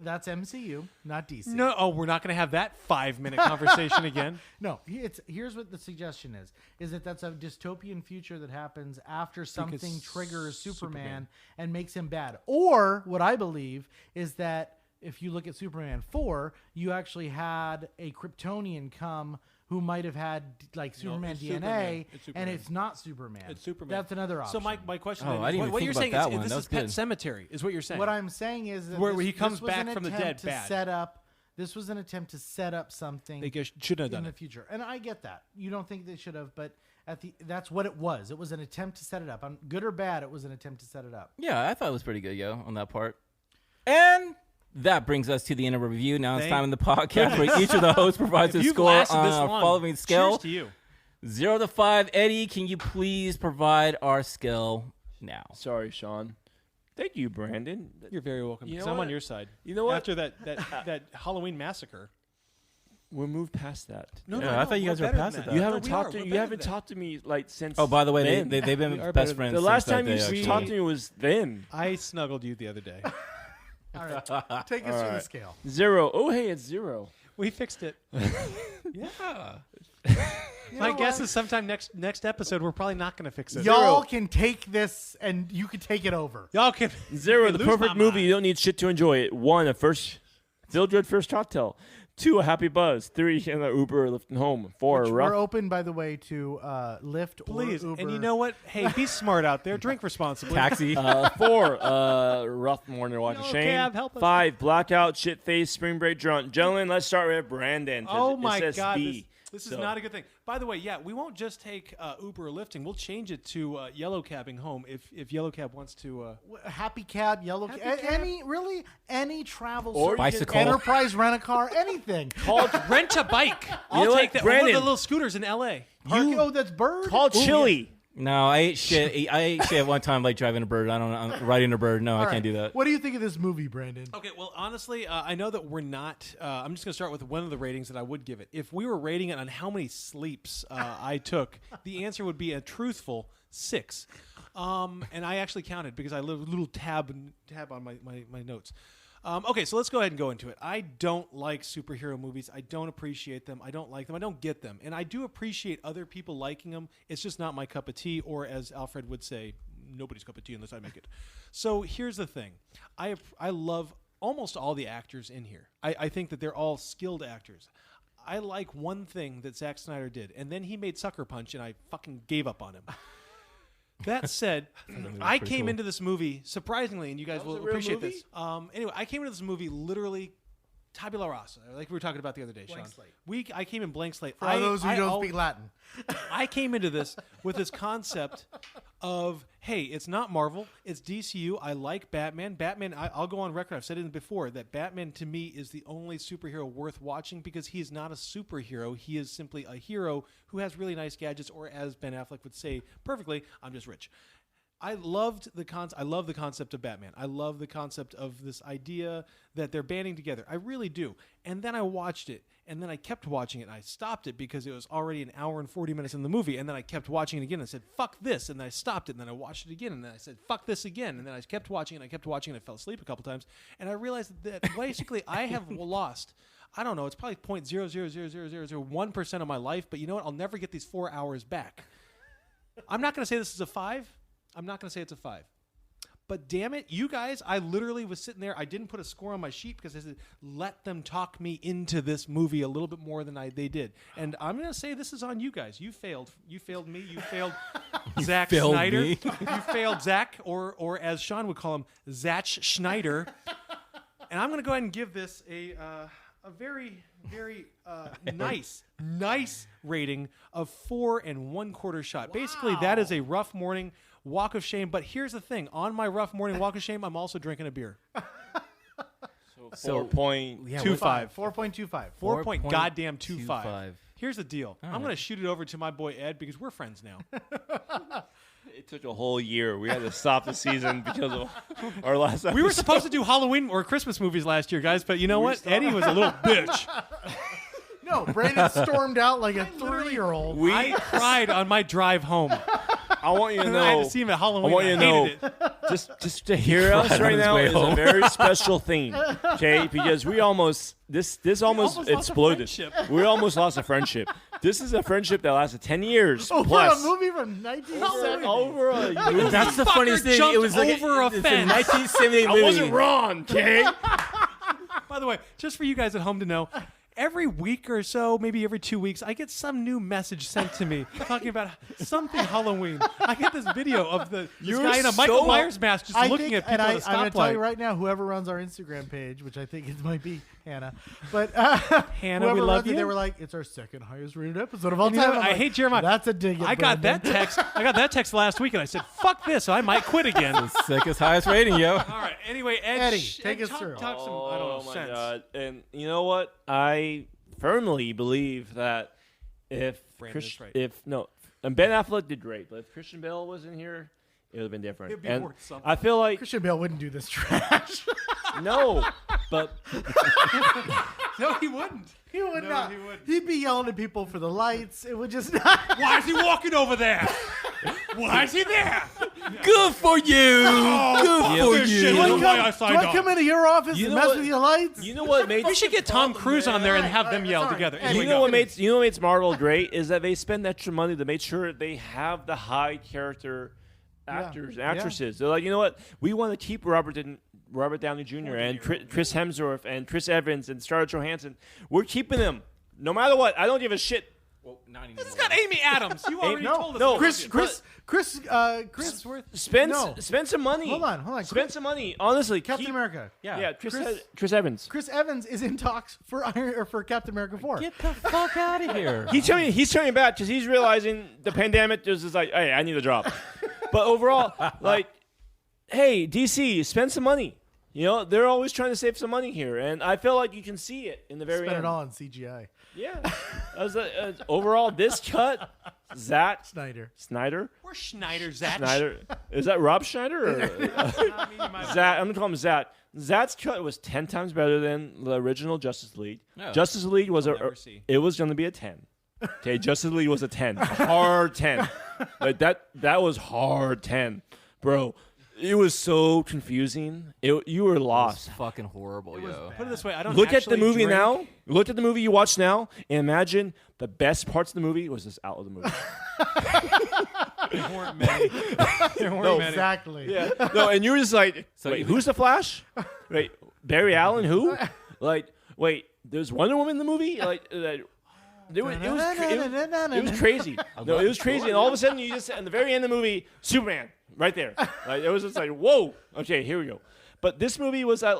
that's MCU, not DC. No, we're not going to have that 5-minute conversation again. No, here's what the suggestion is that that's a dystopian future that happens after something triggers Superman and makes him bad. Or what I believe is that if you look at Superman 4, you actually had a Kryptonian come who might have had like Superman it's DNA, Superman. It's Superman. and it's not Superman. It's Superman. That's another option. So my question Oh, then I is, didn't even what think you're about saying that is one. this That is was Pet good. Cemetery, is what you're saying. What I'm saying is that Where this, he comes this was back an from the attempt dead to bad. set up. This was an attempt to set up something They shouldn't have in done the it. future, and I get that. You don't think they should have, but that's what it was. It was an attempt to set it up. Good or bad, it was an attempt to set it up. Yeah, I thought it was pretty good, on that part. And that brings us to the end of our review. Now it's time in the podcast where each of the hosts provides a You've score lasted on this our long. following scale. Cheers to you. 0 to 5. Eddie, can you please provide our scale now? Sorry, Sean. Thank you, Brandon. You're very welcome. You know Because I'm on what? your side. You know what? After that Halloween massacre. We'll move past that. I thought you guys were past it, though. You No, haven't we talked are. to We're you haven't better than talked to me like since. Oh, by the way, then. they've We been are better best than friends. the since last that time day, you actually. talked to me was then. that. I snuggled you the other day. All right, take us through the scale. 0. Oh, hey, it's 0. We fixed it. Yeah. My guess is sometime next episode we're probably not going to fix it. Y'all can take this, and you can take it over. Y'all can 0. The lose my perfect movie. mind. You don't need shit to enjoy it. 1. A feel-good first cocktail. 2. A happy buzz. 3. An Uber or lifting home. 4. Which A rough. we're open, by the way, to Lyft Please. or Uber. And you know what? Hey, be smart out there. Drink responsibly. Taxi. 4. Rough morning watching Yellow Shane. cab, help us. 5. Blackout, shit face, spring break drunk. Gentlemen, let's start with Brandon. Oh It my says God. B. This is So- not a good thing. By the way, yeah, we won't just take Uber or lifting. We'll change it to yellow cabbing home if yellow cab wants to. Happy Cab, Yellow Happy Cab, Cab. any travel Or service, bicycle. Enterprise Rent-A-Car, anything. Rent a bike. I'll know what, take that. One of Brandon? the little scooters in L.A. Oh, that's Bird. Called Chili. No, I ate shit. I ate shit at one time, like driving a bird. I'm riding a bird. No, All I right. can't do that. What do you think of this movie, Brandon? Okay, well, honestly, I know that we're not. I'm just going to start with one of the ratings that I would give it. If we were rating it on how many sleeps I took, the answer would be a truthful 6. And I actually counted because I have a little tab on my notes. Okay, so let's go ahead and go into it. I don't like superhero movies. I don't appreciate them. I don't like them. I don't get them. And I do appreciate other people liking them. It's just not my cup of tea, or as Alfred would say, nobody's cup of tea unless I make it. So here's the thing. I love almost all the actors in here. I think that they're all skilled actors. I like one thing that Zack Snyder did, and then he made Sucker Punch, and I fucking gave up on him. That said, I came into this movie surprisingly, and you guys was will a real appreciate movie? this. Anyway, I came into this movie literally tabula rasa, like we were talking about the other day, Blank Sean. slate. I came in blank slate. For all those who don't speak Latin. I came into this with this concept of, hey, it's not Marvel, it's DCU. I like Batman. I'll go on record. I've said it before that Batman to me is the only superhero worth watching because he is not a superhero. He is simply a hero who has really nice gadgets, or as Ben Affleck would say perfectly, I'm just rich. I love the concept of Batman. I love the concept of this idea that they're banding together. I really do. And then I watched it, and then I kept watching it, and I stopped it because it was already an hour and 40 minutes in the movie, and then I kept watching it again, and I said, fuck this, and then I stopped it, and then I watched it again, and then I said, fuck this again, and then I kept watching it, and I kept watching it, and I fell asleep a couple times, and I realized that basically I have lost, I don't know, it's probably 0.0000001% of my life, but you know what? I'll never get these 4 hours back. I'm not going to say this is a 5. I'm not going to say it's a 5. But damn it, you guys, I literally was sitting there. I didn't put a score on my sheet because I said, let them talk me into this movie a little bit more than they did. And I'm going to say this is on you guys. You failed. You failed me. You failed Zack failed Snyder. me. You failed Zack, or as Sean would call him, Zack Schneider. And I'm going to go ahead and give this a very, very nice rating of 4 1/4 shot. Basically, that is a rough morning walk of shame. But here's the thing: on my rough morning walk of shame, I'm also drinking a beer. So 4.25. 4.25. 4 point 4.25. goddamn 25. Here's the deal. I'm going to shoot it over to my boy Ed because we're friends now. It took a whole year. We had to stop the season because of our last episode. We were supposed to do Halloween or Christmas movies last year, guys, but you know what? Eddie was a little bitch. No, Brandon stormed out like a 3-year-old. I cried on my drive home. I want you to And know. I had to see him at Halloween. I want you to know. hated it. Just to hear us on right his now way is home. a very special thing, okay? Because we almost almost almost lost a exploded. friendship. We almost lost a friendship. This is a friendship that lasted 10 years Over plus. a movie from 1970. Over a movie. That's the Fucker funniest thing. jumped It was like over a it's fence. 1978 I movie. wasn't wrong, okay? By the way, just for you guys at home to know, every week or so, maybe every 2 weeks, I get some new message sent to me talking about something Halloween. I get this video of this You're guy in a so- Michael Myers mask just looking at people and at a I'm going to tell you stoplight. right now, whoever runs our Instagram page, which I think it might be Hannah, but Hannah, whoever we love runs it, you. they were like, it's our second highest rated episode of all And you time. know what? I'm I like, hate Jeremiah. That's a dig. I got that text. I got that text last week, and I said, "Fuck this! I might quit again." Sickest, highest rating, yo. All right. Anyway, Ed, Eddie, take us talk, through. Talk some, I don't know, Oh my sense. god! And you know what? I firmly believe that if Brandon is right. and Ben Affleck did great, but if Christian Bale was in here, it would have been different. It'd be and worth something. I feel like Christian Bale wouldn't do this trash. no, but No, he wouldn't. He would No, not. he wouldn't. He'd be yelling at people for the lights. It would just not. Why is he walking over there? Why is he there? Good for you. Good for this you. shit. Do I You know why I come, signed do I on? come into your office You and know mess what? with your lights? you know what made We should get Tom Cruise on there and have them yell Sorry. together. Anyway, Anyway, you know go. what makes Marvel great is that they spend extra money to make sure they have the high character actors and actresses. They're like, you know what? We want to keep Robert Downey Jr. and Chris Hemsworth and Chris Evans and Scarlett Johansson. We're keeping them no matter what. I don't give a shit. Well, not anymore. It's got Amy Adams. You already told us. no. about Chris, it. Chris, Spend some money. Hold on. Spend some money. Honestly, Captain America. Yeah, Chris Evans. Chris Evans is in talks for Captain America 4. Get the fuck out of here. He's turning back because he's realizing the pandemic is just like, hey, I need a drop. But overall, like, hey, DC, spend some money. You know, they're always trying to save some money here, and I feel like you can see it in the very Spend end. it all on CGI. Yeah. Overall, this cut, Zack Snyder. We're Schneider Zach. Schneider. Is that Rob Schneider? Or, Zach. I'm going to call him Zach. Zach's cut was 10 times better than the original Justice League. Oh. Justice League was never see. it was going to be a 10. Okay, Justice League was a 10. A hard 10. Like that was hard 10. Bro, it was so confusing. You were lost. Fucking horrible, yo. Put it this way, I don't Look at the actually movie drink. now. Look at the movie you watch now, and imagine the best parts of the movie was just out of the movie. There weren't many. There weren't No, many. Exactly. Yeah. No, and you were just like, So wait, you- who's the Flash? Wait, Barry Allen? Who? Like, wait, there's Wonder Woman in the movie? Like, it was crazy. No, it was crazy, and all of a sudden you just at the very end of the movie, Superman, right there. Like, it was just like, whoa. Okay, here we go. But this movie was, I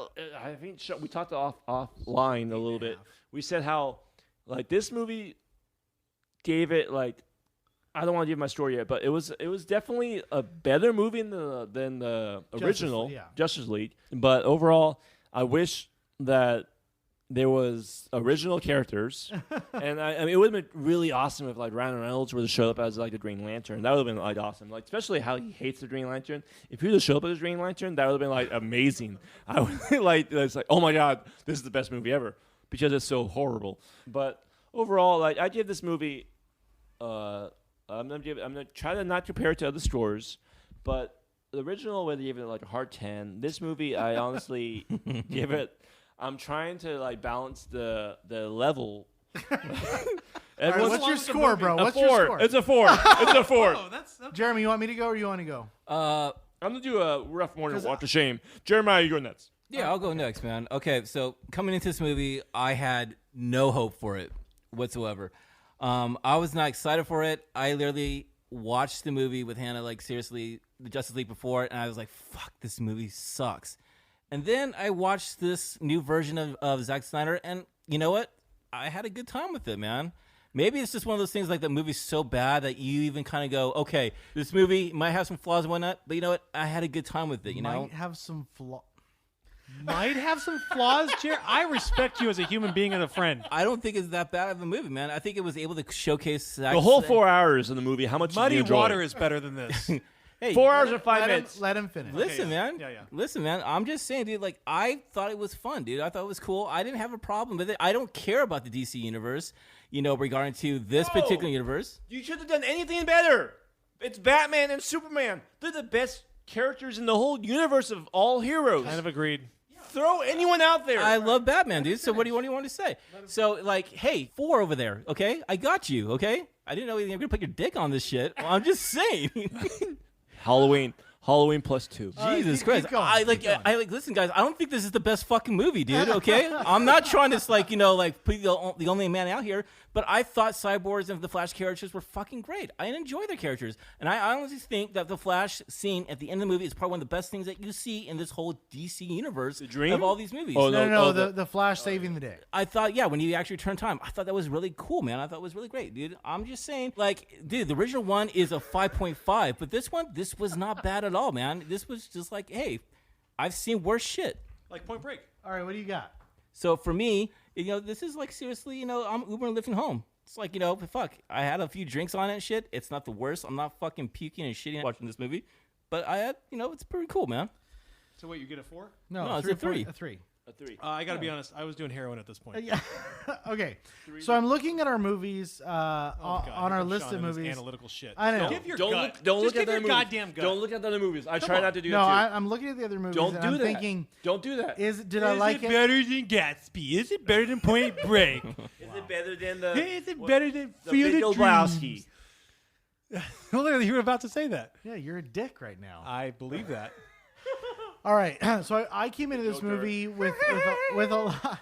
think we talked offline a little bit. We said how, like, this movie gave it like. I don't want to give my story yet, but it was definitely a better movie than the original Justice League. But overall, I wish that there was original characters, and I mean, it would have been really awesome if like Ryan Reynolds would have showed up as like the Green Lantern. That would have been like awesome, like especially how he hates the Green Lantern. If he would have showed up as Green Lantern, that would have been like amazing. I would like it's like, oh my god, this is the best movie ever because it's so horrible. But overall, like I give this movie. I'm gonna try to not compare it to other scores, but the original, whether you give it like a hard 10, this movie I honestly give it. I'm trying to like balance the level. All right, what's your score, bro? A What's 4. your score? It's a 4. It's a 4. Oh, that's Jeremy, you want me to go or you want to go? I'm gonna do a rough morning walk of shame. Jeremiah, you go next. Yeah, I'll go next, man. Okay, so coming into this movie, I had no hope for it whatsoever. I was not excited for it. I literally watched the movie with Hannah, like seriously, the Justice League before it, and I was like, fuck, this movie sucks. And then I watched this new version of Zack Snyder, and you know what? I had a good time with it, man. Maybe it's just one of those things like the movie's so bad that you even kind of go, okay, this movie might have some flaws and whatnot, but you know what? I had a good time with it, you know? Might have some flaws. Might have some flaws, Jared. I respect you as a human being and a friend. I don't think it's that bad of a movie, man. I think it was able to showcase The whole 4 hours of the movie, how much did Muddy you enjoy? Water is better than this. Hey, 4 hours and 5 minutes. Let him finish. Listen, yeah. man. Yeah, yeah. Listen, man. I'm just saying, dude. Like, I thought it was fun, dude. I thought it was cool. I didn't have a problem with it. I don't care about the DC universe, you know, regarding to this No. particular universe. You should have done anything better. It's Batman and Superman. They're the best characters in the whole universe of all heroes. Kind of agreed. Throw anyone out there. I love Batman, dude. So what do you want to say? So, like, hey, 4 over there, okay? I got you, okay? I didn't know you were going to put your dick on this shit. Well, I'm just saying. Halloween +2. Jesus keep Christ. going, I like keep going. I like listen guys, I don't think this is the best fucking movie, dude, okay? I'm not trying to like, you know, like put the only man out here, but I thought Cyborgs and the Flash characters were fucking great. I enjoy their characters. And I honestly think that the Flash scene at the end of the movie is probably one of the best things that you see in this whole DC universe dream? of all these movies. Oh, No, the Flash saving the day. I thought, yeah, when you actually turn time, I thought that was really cool, man. I thought it was really great, dude. I'm just saying, like, dude, the original one is a 5.5, but this was not bad at all, man. This was just like, hey, I've seen worse shit. Like Point Break. All right, what do you got? So for me, you know, this is like seriously, you know, I'm Uber and lifting home. It's like, you know, fuck, I had a few drinks on it and shit. It's not the worst. I'm not fucking puking and shitting watching this movie, but I had, you know, it's pretty cool, man. So wait, you get a 4? No, it's a 3. A 3. A 3. I got to be honest. I was doing heroin at this point. Yeah. Okay. So I'm looking at our movies God, on here our comes list Sean of and his movies. analytical shit. I know. Give your Don't gut. look Just at give the your other movies. goddamn gut. Don't look at the other movies. I try on. not to do No, that too. I'm looking at the other movies. Don't and do I'm that. thinking, Don't do that. did I like it? better than Gatsby? Is it better than Point Break? Is it better than the Is it better than the Field Big of Lebowski? Dreams? Literally, you were about to say that. Yeah, you're a dick right now. I believe that. All right, so I came into this Joker. movie with a lot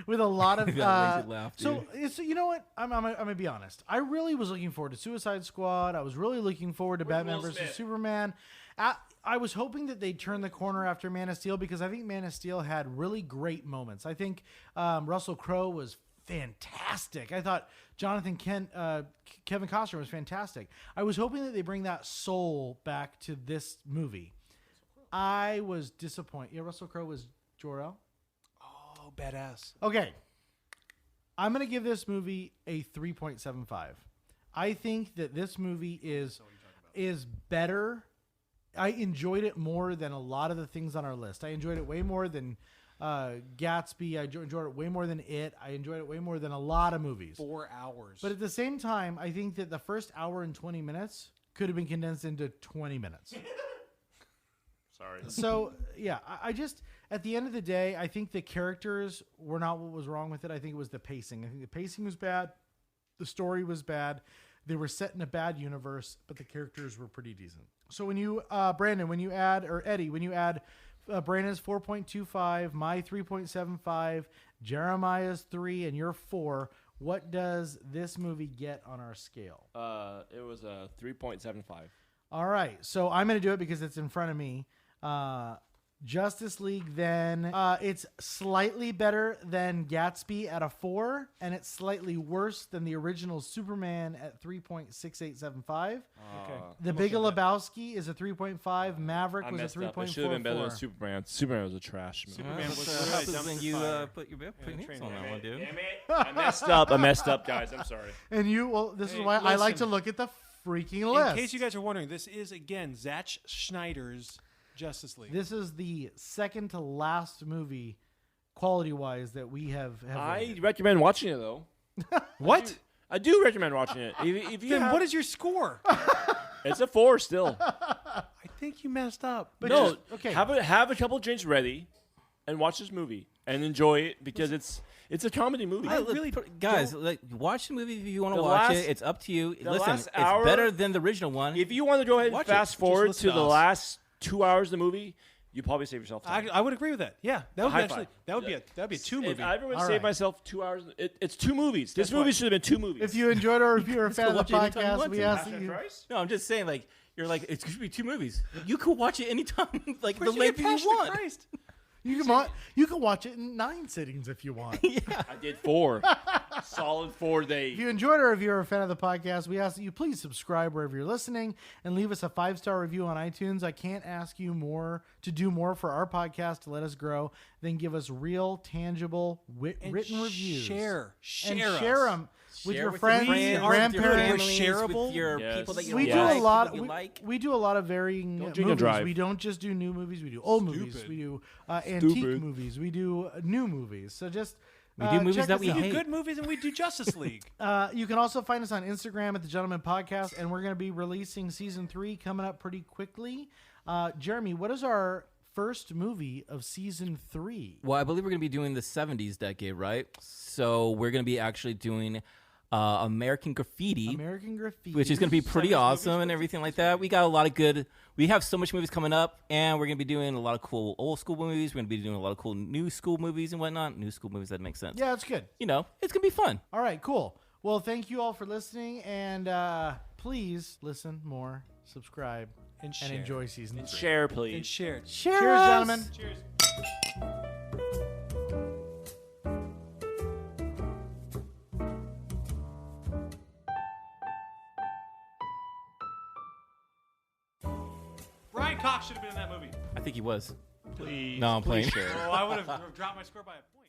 with a lot of. That makes you laugh, so dude. it's, you know what? I'm gonna be honest. I really was looking forward to Suicide Squad. I was really looking forward to Batman Will versus Smith? Superman. I was hoping that they'd turn the corner after Man of Steel because I think Man of Steel had really great moments. I think Russell Crowe was fantastic. I thought Kevin Costner was fantastic. I was hoping that they bring that soul back to this movie. I was disappointed. Yeah, Russell Crowe was Jor-El. Oh, badass. Okay. I'm going to give this movie a 3.75. I think that this movie is better. I enjoyed it more than a lot of the things on our list. I enjoyed it way more than Gatsby. I enjoyed it way more than It. I enjoyed it way more than a lot of movies. 4 hours. But at the same time, I think that the first hour and 20 minutes could have been condensed into 20 minutes. Sorry. So, yeah, I just, at the end of the day, I think the characters were not what was wrong with it. I think it was the pacing. I think the pacing was bad. The story was bad. They were set in a bad universe, but the characters were pretty decent. So when you, Brandon, when you add Brandon's 4.25, my 3.75, Jeremiah's 3, and your 4, what does this movie get on our scale? It was a 3.75. All right, so I'm going to do it because it's in front of me. Justice League, then it's slightly better than Gatsby at a 4, and it's slightly worse than the original Superman at 3.6875. Okay. The Big Lebowski is a 3.5. Maverick I was a messed up. It should have been better than 3.44. Superman. Superman was a trash movie. Superman was What really happens when dumpster you fire. put your hands train on that one, dude? Damn it. I messed up, guys. I'm sorry. And you, well, this is Hey, why I like to listen. look at the freaking list. In case you guys are wondering, this is, again, Zack Snyder's Justice League. This is the second to last movie, quality-wise, that we have I rated. recommend watching it, though. What? I do recommend watching it. If you Then have- what is your score? It's a 4 still. I think you messed up. But No, just- okay. have a couple drinks ready and watch this movie and enjoy it because it's a comedy movie. Guys, like, watch the movie if you want to The watch last- it. It's up to you. the Listen, last it's hour- better than the original one. If you want to go ahead and Watch it. fast Just forward listen to to the us. last 2 hours of the movie, you probably save yourself time. I would agree with that. Yeah, that would High actually five. that would be a 2 If movie. I ever would All save right. myself 2 hours, it's 2 movies. This That's movie what- should have been 2 movies. If you enjoyed or if you're a fan of the watch it anytime you podcast, want we to. ask that you. No, I'm just saying, like, you're like, it's going to be 2 movies. You could watch it anytime, like, the Where'd you length get you Passion want. Christ? You can watch it in 9 sittings if you want. I did 4. Solid 4 days. If you enjoyed our review or are a fan of the podcast, we ask that you please subscribe wherever you're listening and leave us a 5-star review on iTunes. I can't ask you to do more for our podcast to let us grow than give us real, tangible, written reviews. Share them with your with friends, your your friends, grandparents. with your families, with your Yes. people that you We like, do a people lot. that you like. We do a lot of varying Don't drink and movies. drive. We don't just do new movies. We do old movies. We do antique Stupid. movies. We do new movies. So just We do movies check that us we out. We do hate. good movies and we do Justice League. You can also find us on Instagram at The Gentleman Podcast, and we're going to be releasing season 3 coming up pretty quickly. Jeremy, what is our first movie of season 3? Well, I believe we're going to be doing the 70s decade, right? So we're going to be actually doing American Graffiti, which is going to be pretty awesome and everything like that. We got a lot of good. We have so much movies coming up, and we're going to be doing a lot of cool old school movies. We're going to be doing a lot of cool new school movies and whatnot. New school movies, that makes sense. Yeah, it's good. You know, it's going to be fun. All right, cool. Well, thank you all for listening, and please listen more, subscribe, And and share. enjoy season 3. Share, please. And share. Cheers, gentlemen. Cheers. Brian Cox should have been in that movie. I think he was. Please. No, I'm playing. Oh, I would have dropped my score by a point.